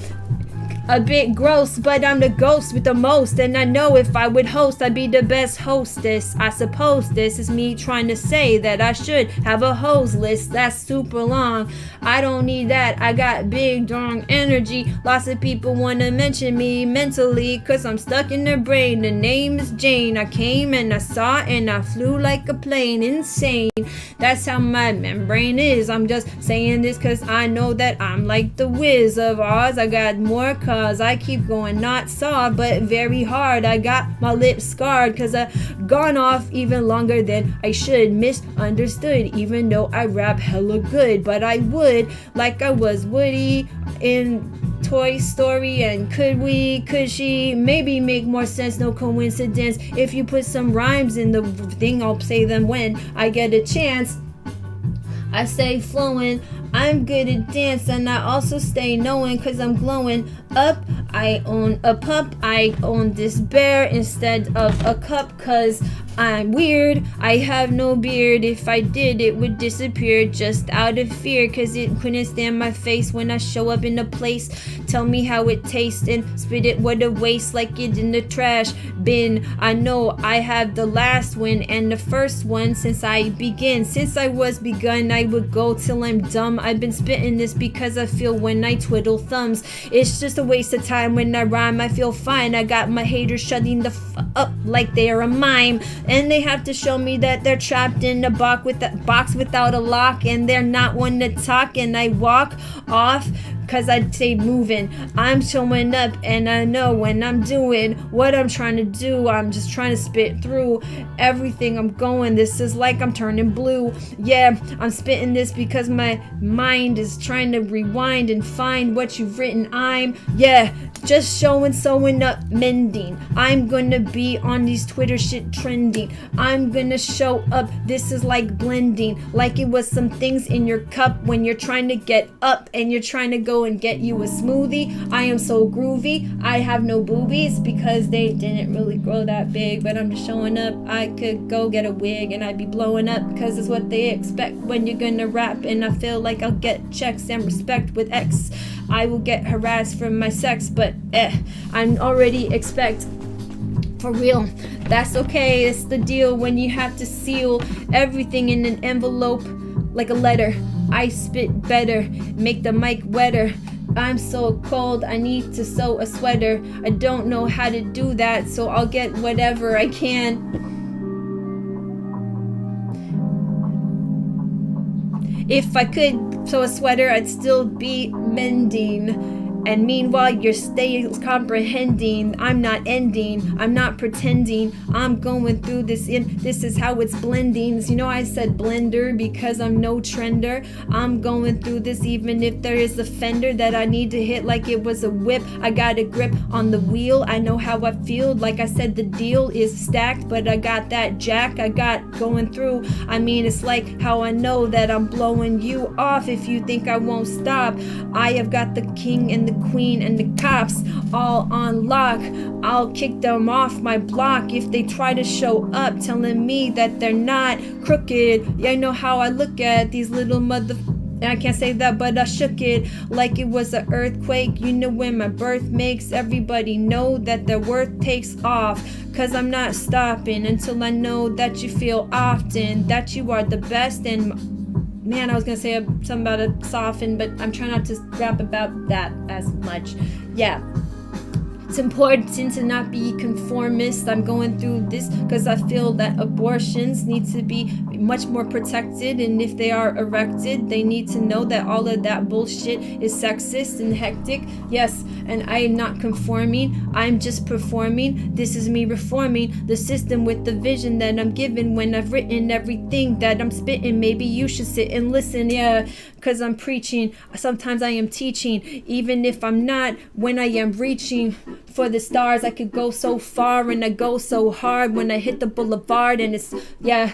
a bit gross, but I'm the ghost with the most. And I know if I would host, I'd be the best hostess. I suppose this is me trying to say that I should have a hose list that's super long. I don't need that. I got big, strong energy. Lots of people want to mention me mentally, cause I'm stuck in their brain. The name is Jane. I came and I saw and I flew like a plane. Insane. That's how my membrane is. I'm just saying this cause I know that I'm like the Wiz of Oz. I got more cause I keep going not soft but very hard. I got my lips scarred cause I've gone off even longer than I should. Misunderstood even though I rap hella good. But I would like I was Woody in Toy Story. And could she maybe make more sense? No coincidence. If you put some rhymes in the thing, I'll say them when I get a chance. I stay flowing, I'm good at dance, and I also stay knowing cause I'm glowing up. I own a pup, I own this bear instead of a cup cause I'm weird. I have no beard. If I did, it would disappear just out of fear cause it couldn't stand my face when I show up in a place. Tell me how it tastes and spit it what a waste like it in the trash bin. I know I have the last one and the first one since I began. Since I was begun, I would go till I'm dumb. I've been spitting this because I feel when I twiddle thumbs. It's just a waste of time when I rhyme. I feel fine. I got my haters shutting the up like they're a mime. And they have to show me that they're trapped in a box without a lock. And they're not one to talk. And I walk off cause I stay moving. I'm showing up and I know when I'm doing what I'm trying to do. I'm just trying to spit through everything I'm going. This is like I'm turning blue. Yeah, I'm spitting this because my mind is trying to rewind and find what you've written. Just sewing up, mending. I'm gonna be on these Twitter shit trending. I'm gonna show up. This is like blending, like it was some things in your cup when you're trying to get up and you're trying to go and get you a smoothie. I am so groovy. I have no boobies because they didn't really grow that big, but I'm just showing up. I could go get a wig and I'd be blowing up because it's what they expect when you're gonna rap. And I feel like I'll get checks and respect with X. I will get harassed from my sex, but I'm already expect for real. That's okay. It's the deal when you have to seal everything in an envelope like a letter. I spit better, make the mic wetter. I'm so cold, I need to sew a sweater. I don't know how to do that, so I'll get whatever I can. If I could sew a sweater, I'd still be mending. And meanwhile, you're staying comprehending. I'm not ending. I'm not pretending. I'm going through this. This is how it's blending. You know, I said blender because I'm no trender. I'm going through this even if there is a fender that I need to hit like it was a whip. I got a grip on the wheel. I know how I feel. Like I said, the deal is stacked, but I got that jack I got going through. I mean, it's like how I know that I'm blowing you off if you think I won't stop. I have got the king and the queen and the cops all on lock. I'll kick them off my block if they try to show up telling me that they're not crooked. Yeah, I know how I look at these little and I can't say that, but I shook it like it was an earthquake. You know, when my birth makes everybody know that their worth takes off. Cause I'm not stopping until I know that you feel often that you are the best. And man, I was gonna say something about a soften, but I'm trying not to rap about that as much. Yeah. It's important to not be conformist. I'm going through this because I feel that abortions need to be much more protected, and if they are erected, they need to know that all of that bullshit is sexist and hectic. Yes, and I am not conforming. I'm just performing. This is me reforming the system with the vision that I'm given when I've written everything that I'm spitting. Maybe you should sit and listen, yeah, because I'm preaching. Sometimes I am teaching, even if I'm not, when I am reaching for the stars. I could go so far and I go so hard when I hit the boulevard, and it's, yeah,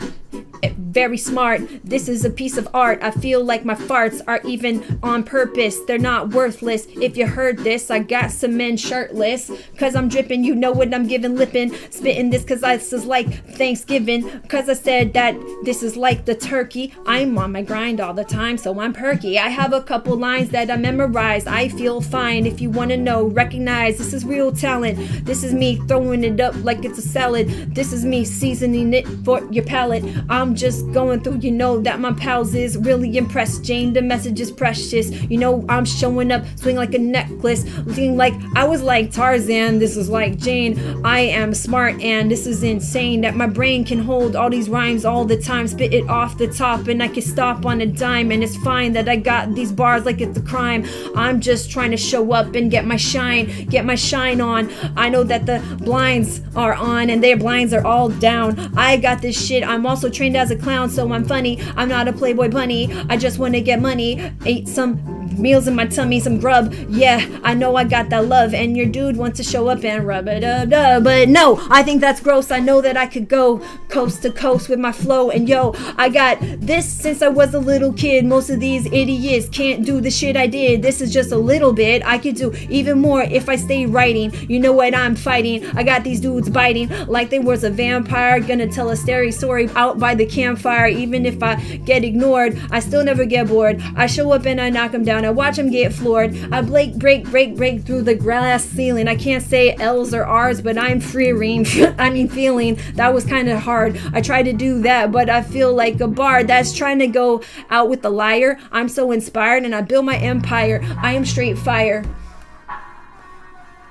very smart. This is a piece of art. I feel like my farts are even on purpose. They're not worthless. If you heard this, I got some men shirtless, cause I'm dripping, you know what I'm giving, lipping, spitting this, cause this is like Thanksgiving, cause I said that this is like the turkey. I'm on my grind all the time, so I'm perky. I have a couple lines that I memorized. I feel fine. If you wanna know, recognize, this is real talent. This is me throwing it up like it's a salad. This is me seasoning it for your palate. I'm just going through, you know that my pals is really impressed. Jane, the message is precious. You know I'm showing up, swing like a necklace, looking like I was like Tarzan. This is like Jane. I am smart, and this is insane that my brain can hold all these rhymes all the time. Spit it off the top, and I can stop on a dime, and it's fine that I got these bars like it's a crime. I'm just trying to show up and get my shine on. I know that the blinds are on and their blinds are all down. I got this shit. I'm also trained as a clown, so I'm funny. I'm not a Playboy bunny. I just want to get money. Ate some meals in my tummy, some grub. Yeah, I know I got that love, and your dude wants to show up and rub it up, but no, I think that's gross. I know that I could go coast to coast with my flow, and yo, I got this since I was a little kid. Most of these idiots can't do the shit I did. This is just a little bit. I could do even more if I stay writing. You know what I'm fighting? I got these dudes biting like they was a vampire, gonna tell a scary story out by the campfire. Even if I get ignored, I still never get bored. I show up and I knock them down. I watch them get floored. I break through the glass ceiling. I can't say L's or R's, but I'm feeling. That was kind of hard. I tried to do that, but I feel like a bard that's trying to go out with a liar. I'm so inspired, and I build my empire. I am straight fire.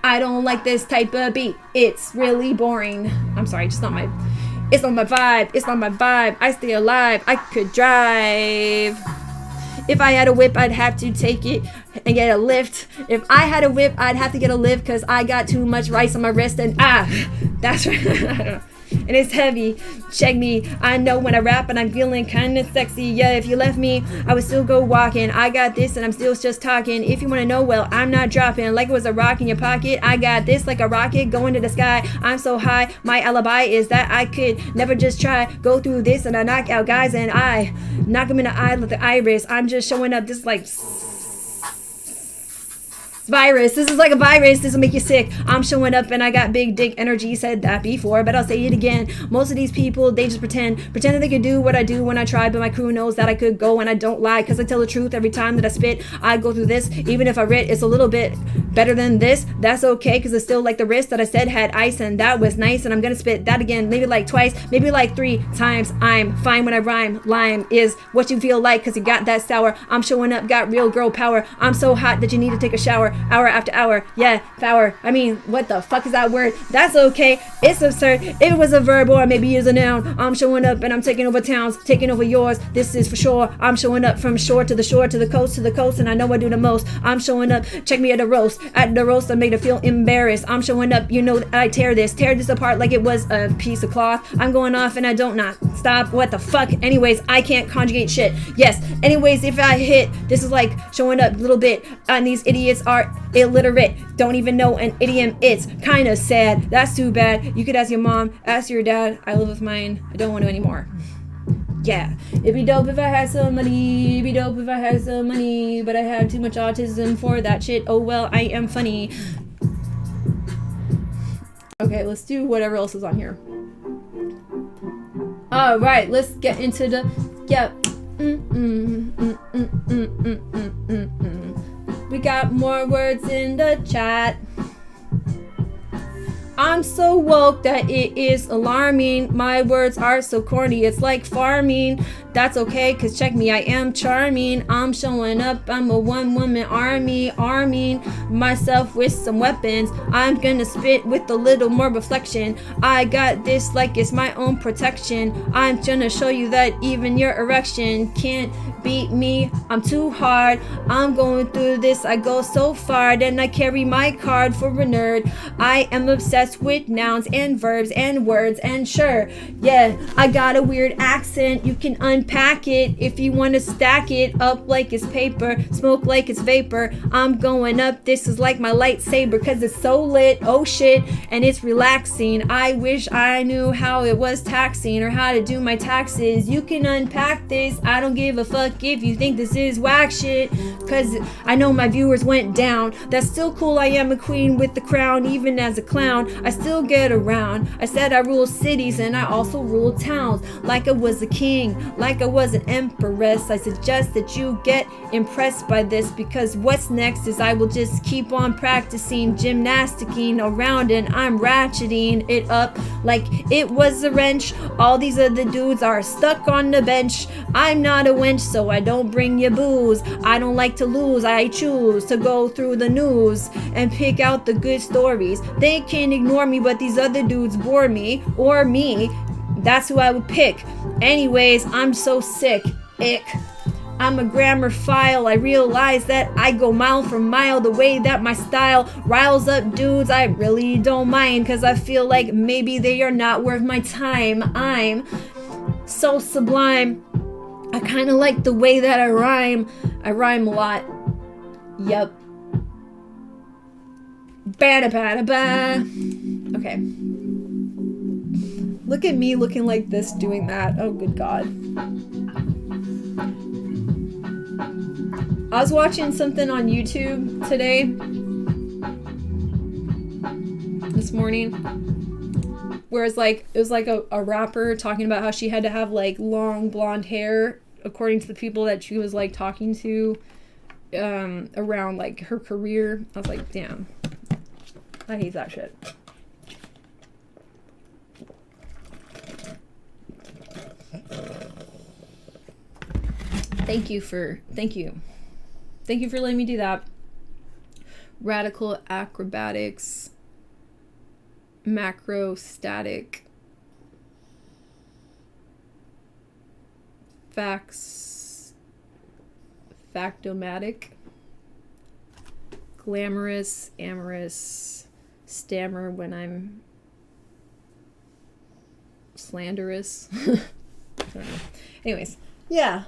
I don't like this type of beat. It's really boring. I'm sorry, it's not my vibe. It's not my vibe. I stay alive. I could drive. If I had a whip, I'd have to take it and get a lift. If I had a whip, I'd have to get a lift because I got too much rice on my wrist, and that's right. I don't know. And it's heavy. Check me. I know when I rap and I'm feeling kind of sexy. Yeah, if you left me, I would still go walking. I got this and I'm still just talking. If you want to know, well, I'm not dropping like it was a rock in your pocket. I got this like a rocket going to the sky. I'm so high. My alibi is that I could never just try. Go through this and I knock out guys, and I knock them in the eye with the iris. I'm just showing up this like virus. This is like a virus. This will make you sick. I'm showing up and I got big dick energy. Said that before, but I'll say it again. Most of these people, they just pretend that they could do what I do when I try, but my crew knows that I could go, and I don't lie because I tell the truth every time that I spit. I go through this, even if I writ it's a little bit better than this. That's okay because it's still like the wrist that I said had ice, and that was nice, and I'm gonna spit that again, maybe like twice, maybe like 3 times. I'm fine when I rhyme. Lime is what you feel like because you got that sour. I'm showing up, got real girl power. I'm so hot that you need to take a shower. Hour after hour, yeah, power. I mean, what the fuck is that word? That's okay. It's absurd. If it was a verb or maybe it's a noun, I'm showing up and I'm taking over towns, taking over yours. This is for sure. I'm showing up from shore to the shore, to the coast, and I know I do the most. I'm showing up. Check me at the roast. At the roast, I made her feel embarrassed. I'm showing up. You know I tear this apart like it was a piece of cloth. I'm going off and I don't not stop. What the fuck? Anyways, I can't conjugate shit. Yes. Anyways, if I hit, this is like showing up a little bit, and these idiots are illiterate, don't even know an idiom. It's kind of sad. That's too bad. You could ask your mom, ask your dad. I live with mine. I don't want to anymore. Yeah, it'd be dope if I had some money. It'd be dope if I had some money, but I have too much autism for that shit. Oh well, I am funny. Okay, let's do whatever else is on here. All right, let's get into the We got more words in the chat. I'm so woke that it is alarming. My words are so corny, it's like farming. That's okay, cause check me, I am charming. I'm showing up, I'm a one-woman army, arming myself with some weapons. I'm gonna spit with a little more reflection. I got this like it's my own protection. I'm gonna show you that even your erection can't beat me. I'm too hard, I'm going through this, I go so far. Then I carry my card for a nerd. I am obsessed dressed with nouns and verbs and words, and sure, yeah, I got a weird accent. You can unpack it if you want to stack it up like it's paper, smoke like it's vapor. I'm going up, this is like my lightsaber, cause it's so lit, oh shit, and it's relaxing. I wish I knew how it was taxing, or how to do my taxes. You can unpack this, I don't give a fuck if you think this is whack shit, cause I know my viewers went down. That's still cool, I am a queen with the crown. Even as a clown, I still get around. I said I rule cities and I also rule towns, like I was a king, like I was an empress. I suggest that you get impressed by this, because what's next is I will just keep on practicing gymnasticking around, and I'm ratcheting it up like it was a wrench. All these other dudes are stuck on the bench. I'm not a wench, so I don't bring you booze. I don't like to lose, I choose to go through the news and pick out the good stories. They can ignore me, but these other dudes bore me, or me. That's who I would pick. Anyways, I'm so sick. Ick. I'm a grammar file. I realize that I go mile for mile. The way that my style riles up dudes, I really don't mind, cause I feel like maybe they are not worth my time. I'm so sublime. I kind of like the way that I rhyme. I rhyme a lot. Yep. Ba-da-ba-da-ba. Okay. Look at me looking like this doing that. Oh, good God. I was watching something on YouTube today. This morning. Where it was like a rapper talking about how she had to have like long blonde hair according to the people that she was like talking to around like her career. I was like, damn. I hate that shit. Thank you for letting me do that. Radical acrobatics, macrostatic, factomatic, glamorous, amorous, stammer when I'm slanderous. I don't know. Anyways, yeah.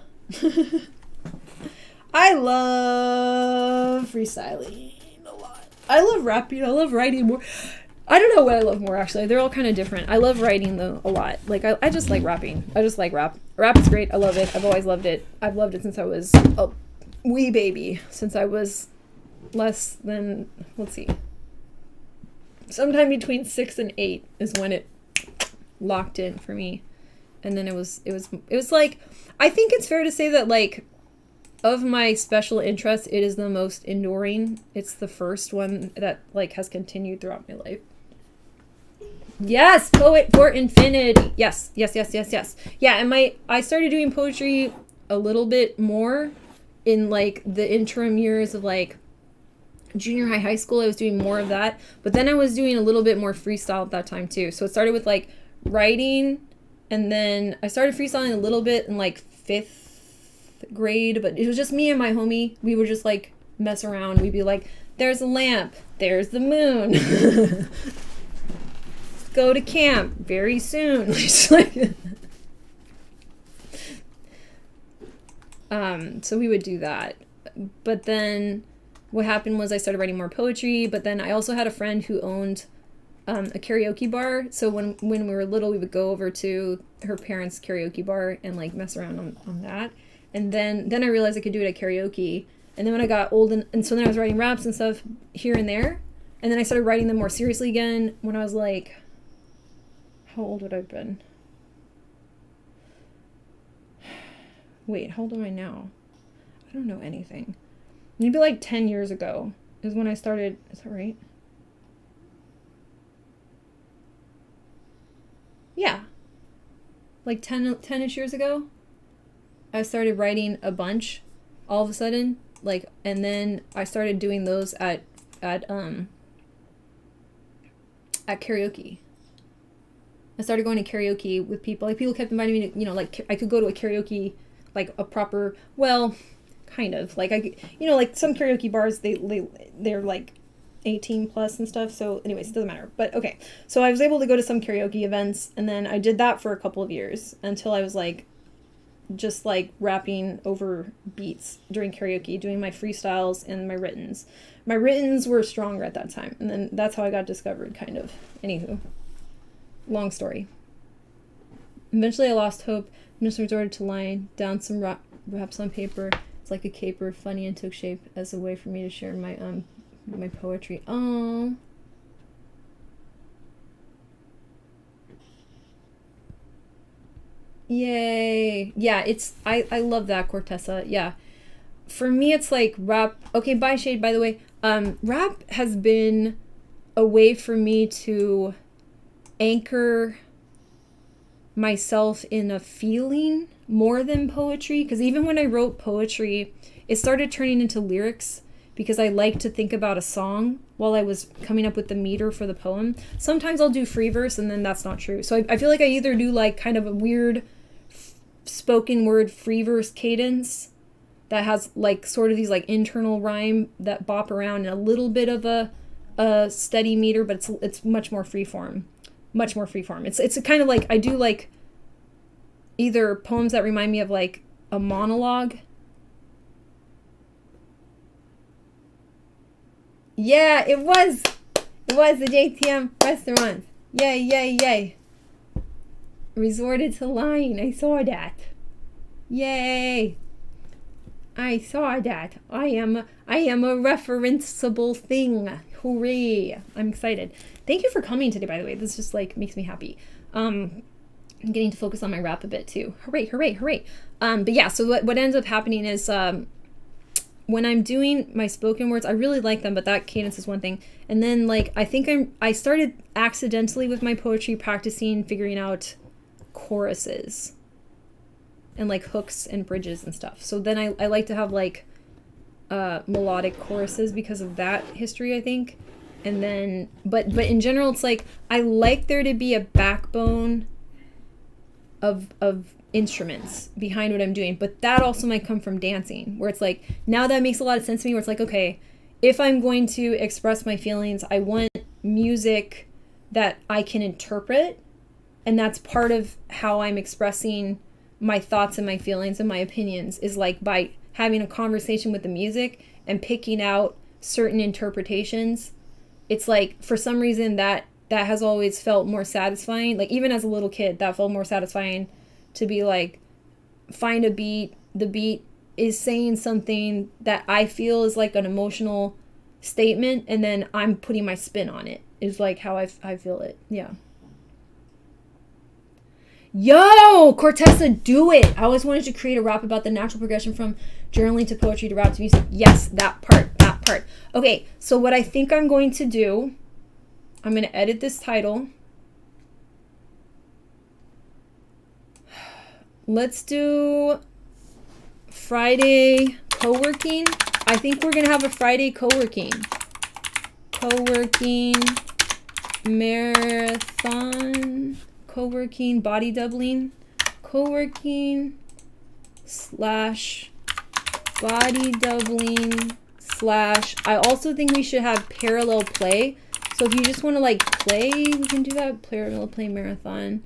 I love freestyling a lot. I love rapping. I love writing more. I don't know what I love more, actually. They're all kind of different. I love writing, though, a lot. Like, I just like rapping. I just like rap. Rap is great. I love it. I've always loved it. I've loved it since I was a wee baby. Since I was less than, let's see, sometime between 6 and 8 is when it locked in for me. And then it was like, I think it's fair to say that, like, of my special interests, it is the most enduring. It's the first one that, like, has continued throughout my life. Yes, poet for infinity. Yes. Yeah, and I started doing poetry a little bit more in, like, the interim years of, like, junior high school. I was doing more of that. But then I was doing a little bit more freestyle at that time, too. So it started with, like, writing, and then I started freestyling a little bit in, like, 5th grade, but it was just me and my homie. We would just, like, mess around. We'd be like, there's a lamp, there's the moon. Go to camp very soon. So we would do that. But then what happened was I started writing more poetry, but then I also had a friend who owned a karaoke bar. So when we were little, we would go over to her parents' karaoke bar and, like, mess around on that. And then I realized I could do it at karaoke. And then when I got old, and so then I was writing raps and stuff here and there. And then I started writing them more seriously again when I was, like, how old would I have been? Wait, how old am I now? I don't know anything. Maybe like 10 years ago is when I started. Is that right? Yeah. Like 10-ish years ago, I started writing a bunch all of a sudden. Like, and then I started doing those at karaoke. I started going to karaoke with people. Like, people kept inviting me to, you know, like, I could go to a karaoke, like, a proper, well, kind of. Like, I, you know, like, some karaoke bars, they're, like, 18 plus and stuff. So anyways, it doesn't matter. But okay. So I was able to go to some karaoke events, and then I did that for a couple of years until I was like just like rapping over beats during karaoke, doing my freestyles and my writtens. My writtens were stronger at that time, and then that's how I got discovered, kind of. Anywho, long story. Eventually I lost hope and just resorted to lying down some raps on paper. It's like a caper, funny, and took shape as a way for me to share my poetry. Oh. Yay. Yeah, I love that, Cortessa. Yeah. For me, it's like rap. Okay, bye, Shade, by the way. Rap has been a way for me to anchor myself in a feeling more than poetry. Because even when I wrote poetry, it started turning into lyrics because I like to think about a song while I was coming up with the meter for the poem. Sometimes I'll do free verse, and then that's not true. So I feel like I either do like kind of a weird spoken word free verse cadence that has like sort of these like internal rhyme that bop around, and a little bit of a steady meter, but it's much more freeform. Much more freeform. It's kind of like I do like either poems that remind me of like a monologue. Yeah, it was the JTM restaurant. Yay, yay, yay. Resorted to lying. I saw that. Yay. I saw that. I am a referenceable thing. Hooray. I'm excited. Thank you for coming today, by the way. This just like makes me happy. I'm getting to focus on my rap a bit too. Hooray, hooray, hooray. But yeah, so what ends up happening is when I'm doing my spoken words, I really like them, but that cadence is one thing. And then like I started accidentally with my poetry practicing figuring out choruses and like hooks and bridges and stuff. So then I like to have like melodic choruses because of that history, I think. And then but in general, it's like I like there to be a backbone of instruments behind what I'm doing, but that also might come from dancing, where it's like now that makes a lot of sense to me, where it's like, okay, if I'm going to express my feelings, I want music that I can interpret, and that's part of how I'm expressing my thoughts and my feelings and my opinions, is like by having a conversation with the music and picking out certain interpretations. It's like for some reason that has always felt more satisfying. Like even as a little kid, that felt more satisfying to be like, find a beat, the beat is saying something that I feel is like an emotional statement, and then I'm putting my spin on it, is like how I feel it. Yeah. Yo, Cortessa, do it. I always wanted to create a rap about the natural progression from journaling to poetry to rap to music. Yes, that part. Okay, so what I think I'm going to do, I'm going to edit this title. Let's do Friday co-working. I think we're going to have a Friday co-working marathon, co-working body doubling, co-working / body doubling / I also think we should have parallel play. So if you just want to like play, we can do that. Parallel play marathon.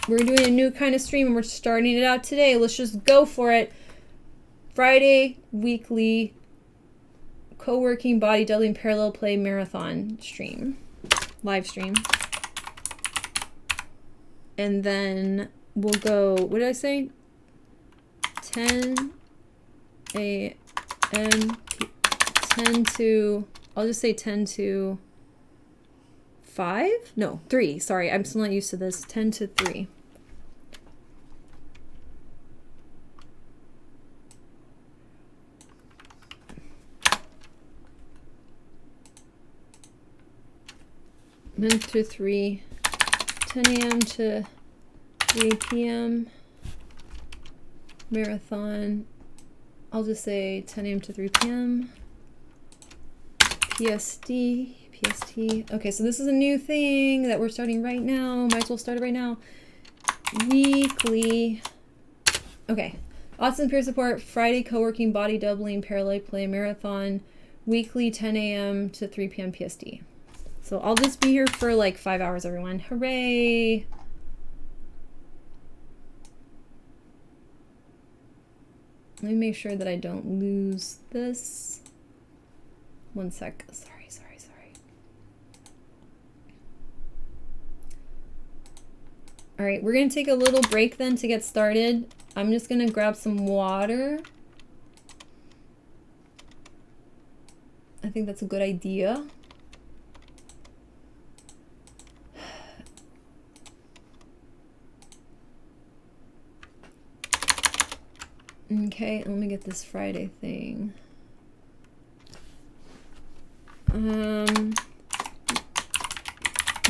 We're doing a new kind of stream and we're starting it out today. Let's just go for it. Friday weekly co-working body doubling parallel play marathon stream. Live stream. And then we'll go, what did I say? 10 a.m. 10 to, I'll just say 10 to 5? No, 3. Sorry, I'm still not used to this. 10 to 3. Then to 3, 10 a.m. to 3 p.m. marathon. I'll just say 10 a.m. to 3 p.m. PST. Okay, so this is a new thing that we're starting right now. Might as well start it right now. Weekly Okay. Autism Peer Support, Friday co-working, body doubling, parallel play marathon, weekly 10 a.m. to 3 p.m. PST. So I'll just be here for like 5 hours, everyone. Hooray! Let me make sure that I don't lose this. One sec. Sorry. All right, we're going to take a little break then to get started. I'm just going to grab some water. I think that's a good idea. Okay, let me get this Friday thing.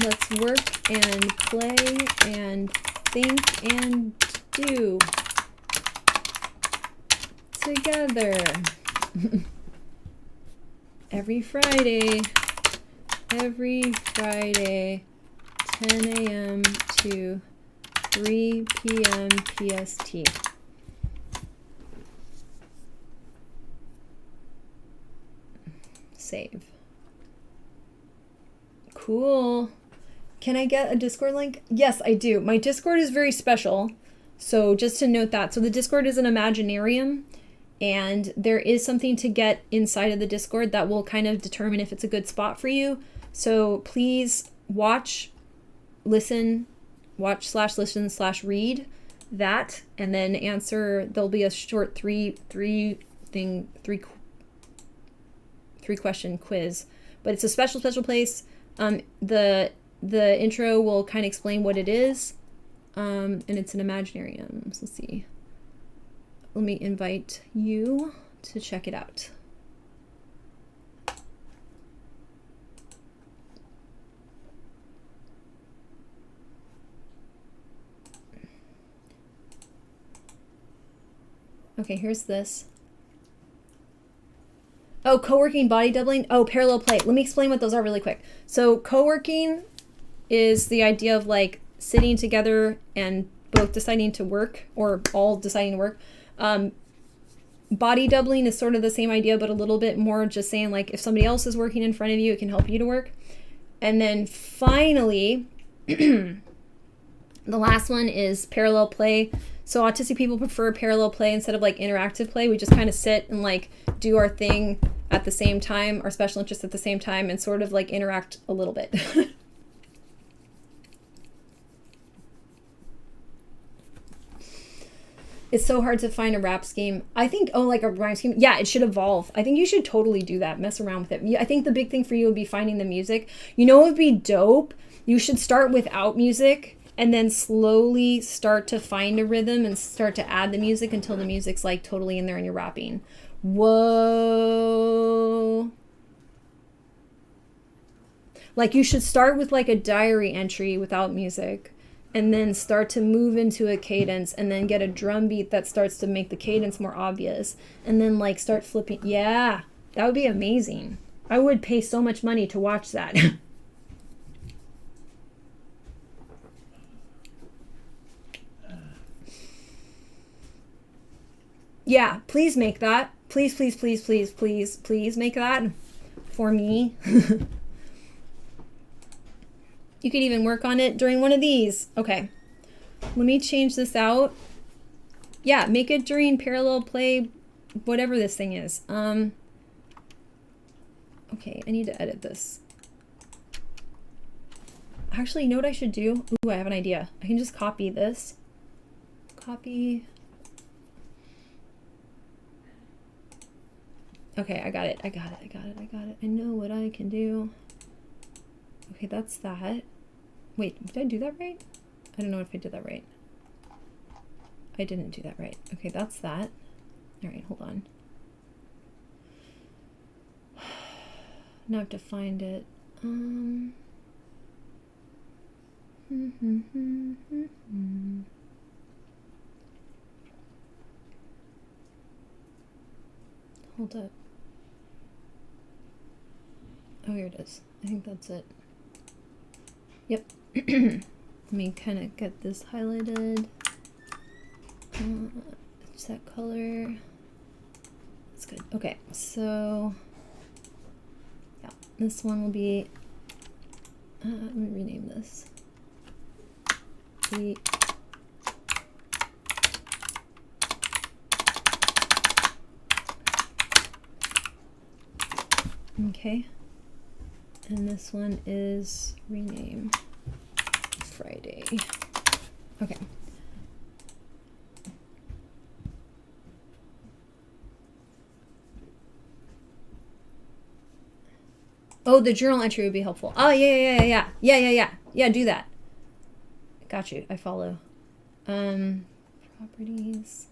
Let's work and play and think and do together. Every Friday, 10 a.m. to 3 p.m. PST. Save. Cool. Can I get a Discord link? Yes, I do. My Discord is very special. So just to note that. So the Discord is an Imaginarium, and there is something to get inside of the Discord that will kind of determine if it's a good spot for you. So please watch, listen, watch/listen/read that, and then answer. There'll be a short three question quiz, but it's a special place. The intro will kind of explain what it is, and it's an Imaginarium. So let's see. Let me invite you to check it out. Okay, here's this. Oh, co-working, body doubling. Oh, parallel play. Let me explain what those are really quick. So co-working is the idea of like sitting together and both deciding to work, or all deciding to work. Body doubling is sort of the same idea, but a little bit more just saying like if somebody else is working in front of you, it can help you to work. And then finally, the last one is parallel play. So autistic people prefer parallel play instead of like interactive play. We just kind of sit and like do our thing at the same time, our special interests at the same time, and sort of like interact a little bit. It's so hard to find a rap scheme. I think, like a rhyme scheme. Yeah, it should evolve. I think you should totally do that. Mess around with it. I think the big thing for you would be finding the music. You know what would be dope? You should start without music and then slowly start to find a rhythm and start to add the music until the music's like totally in there and you're rapping. Whoa. Like you should start with like a diary entry without music, and then start to move into a cadence, and then get a drum beat that starts to make the cadence more obvious, and then like start flipping. Yeah, that would be amazing. I would pay so much money to watch that. Yeah, please make that. Please make that for me. You could even work on it during one of these. Okay, let me change this out. Yeah, make it during parallel play, whatever this thing is. Okay, I need to edit this. Actually, you know what I should do? Ooh, I have an idea. I can just copy this. Copy. Okay, I got it. I know what I can do. Okay, that's that. Wait, did I do that right? I don't know if I did that right. I didn't do that right. Okay, that's that. All right, hold on. Now I have to find it. Hold up. Oh, here it is. I think that's it. Yep. Let me kind of get this highlighted. Set color. That's good. Okay, so yeah, this one will be, let me rename this. Okay, and this one is rename Friday. Okay. Oh, the journal entry would be helpful. Oh, yeah, do that. Got you. I follow. Properties.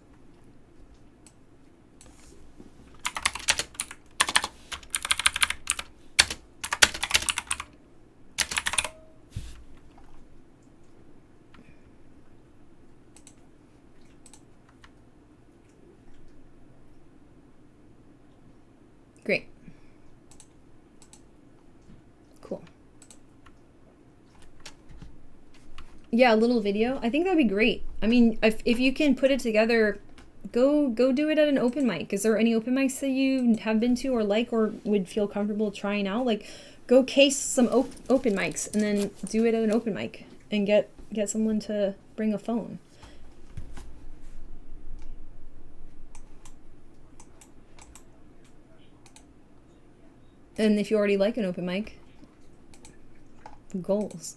Great. Cool. Yeah, a little video. I think that'd be great. I mean, if you can put it together, go do it at an open mic. Is there any open mics that you have been to or like or would feel comfortable trying out? Like, go case some open mics and then do it at an open mic and get someone to bring a phone. And if you already like an open mic, goals.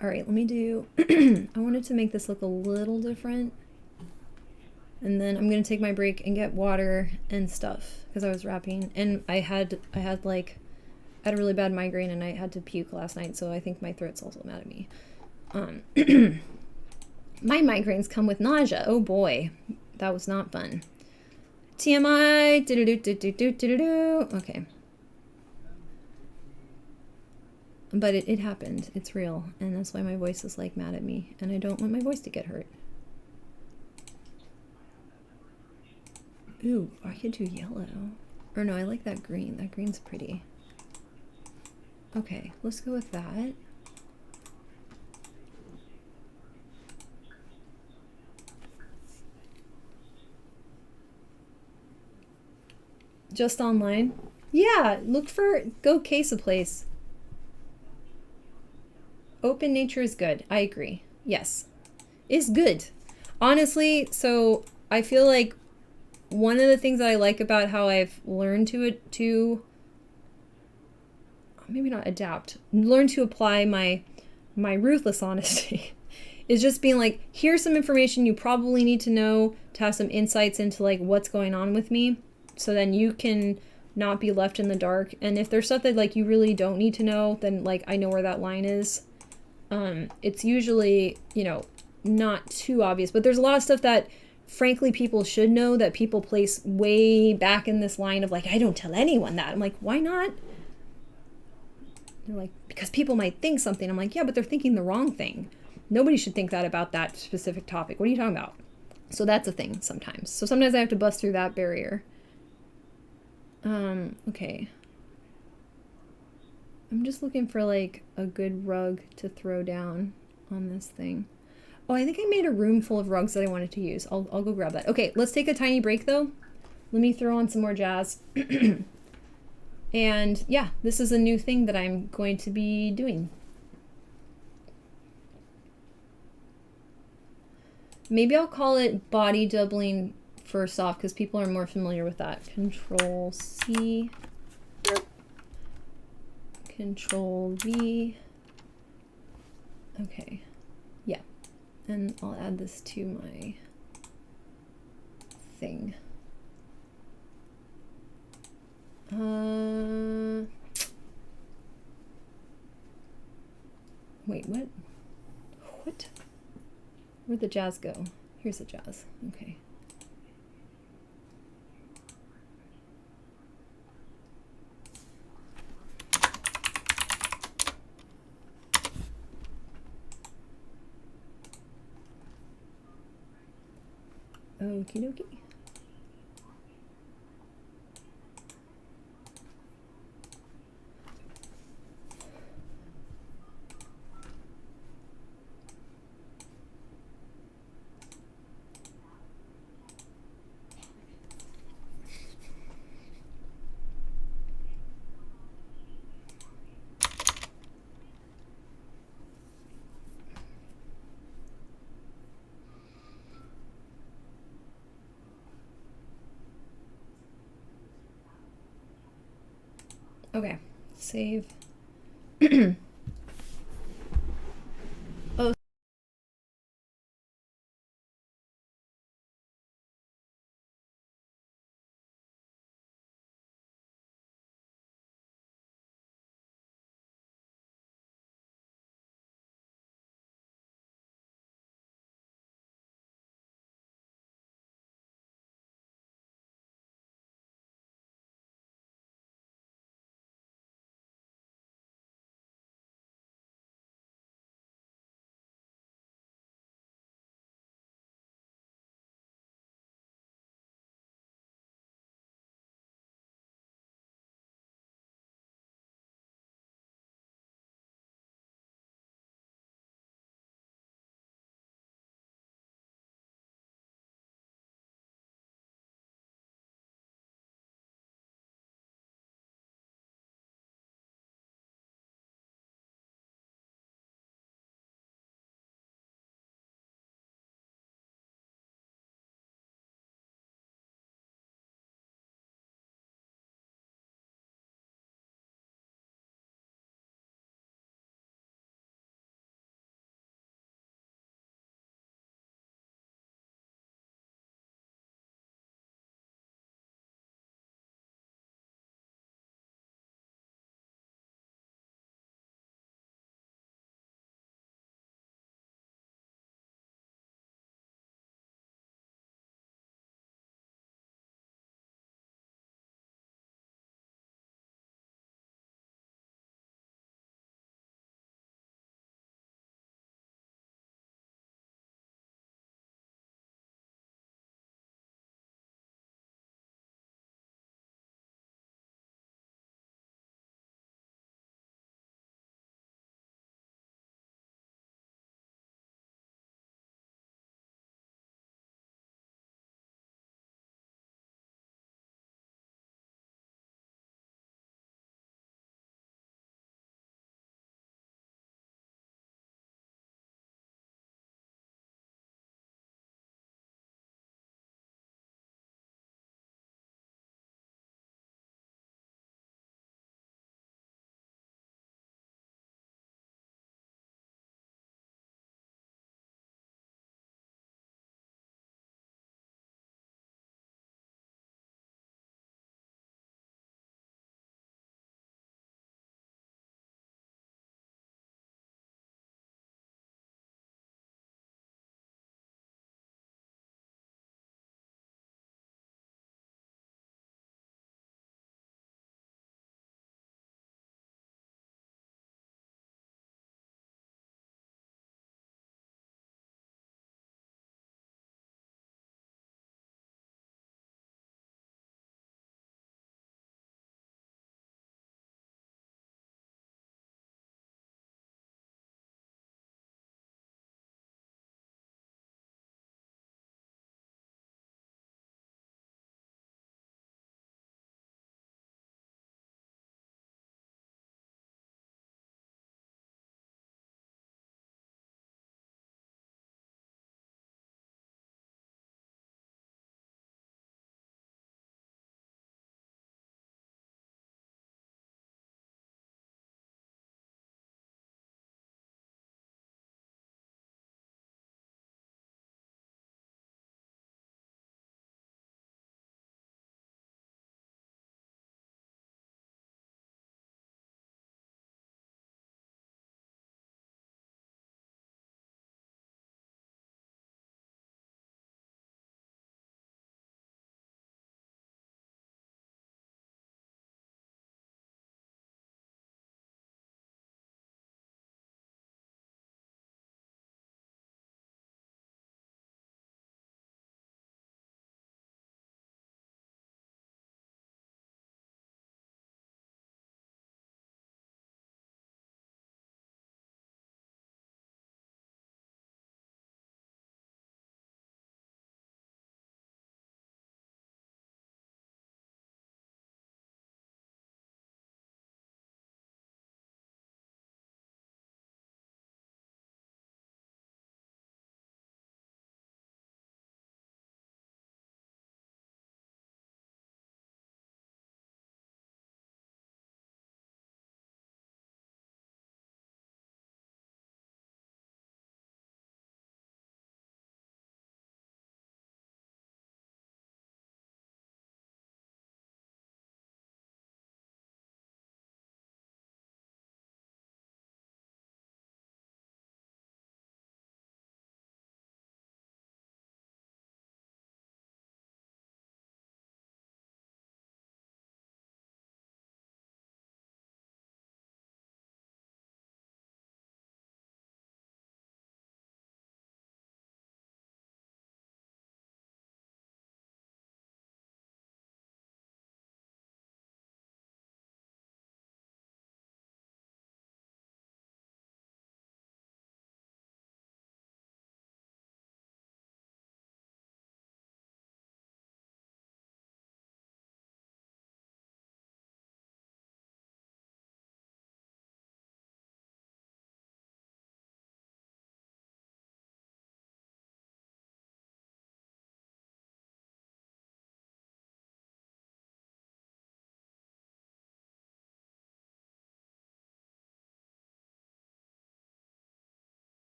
All right, let me do, I wanted to make this look a little different. And then I'm going to take my break and get water and stuff because I was wrapping. And I had a really bad migraine and I had to puke last night. So I think my throat's also mad at me. My migraines come with nausea. Oh boy, that was not fun. TMI. Okay. But it happened. It's real. And that's why my voice is like mad at me. And I don't want my voice to get hurt. Ooh, I could do yellow. Or no, I like that green. That green's pretty. Okay, let's go with that. Just online? Yeah, go case a place. Open nature is good. I agree. Yes. It's good. Honestly, so I feel like one of the things that I like about how I've learned to maybe not adapt, learn to apply my ruthless honesty is just being like, here's some information you probably need to know to have some insights into like what's going on with me. So then you can not be left in the dark. And if there's stuff that like you really don't need to know, then like I know where that line is. It's usually, not too obvious, but there's a lot of stuff that frankly people should know that people place way back in this line of like, I don't tell anyone that. I'm like, why not? They're like, because people might think something. I'm like, yeah, but they're thinking the wrong thing. Nobody should think that about that specific topic. What are you talking about? So that's a thing sometimes. So sometimes I have to bust through that barrier. Okay. I'm just looking for like a good rug to throw down on this thing. Oh, I think I made a room full of rugs that I wanted to use. I'll go grab that. Okay, let's take a tiny break though. Let me throw on some more jazz. And yeah, this is a new thing that I'm going to be doing. Maybe I'll call it body doubling first off because people are more familiar with that. Control C. Control V. Okay. Yeah. And I'll add this to my thing. Wait, what? What? Where'd the jazz go? Here's the jazz. Okay. Okie dokie. Okay, save.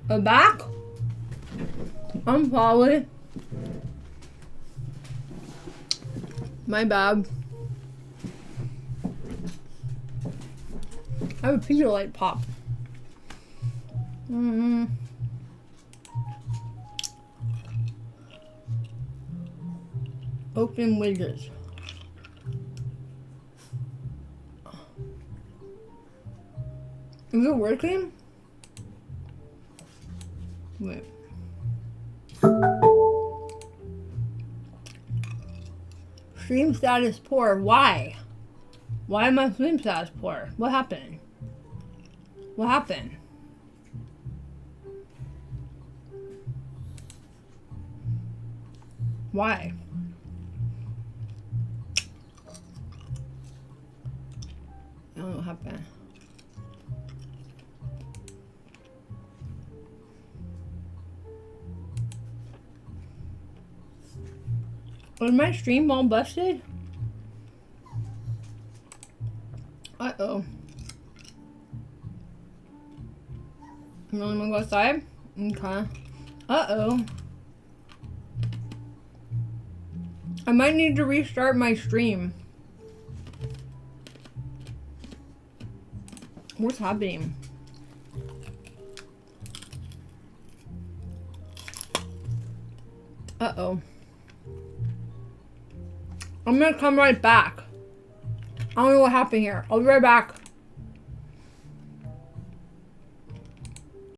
Back? I'm sorry. My bad. I have a Pedialyte pop. Open widgets. Is it working? Wait. Stream status poor. Why? Why am I stream status poor? What happened? What happened? Why? I don't know what happened. Was my stream all busted? Uh-oh. You really wanna go outside? Okay. Uh-oh. I might need to restart my stream. What's happening? Uh-oh. I'm gonna come right back. I don't know what happened here. I'll be right back.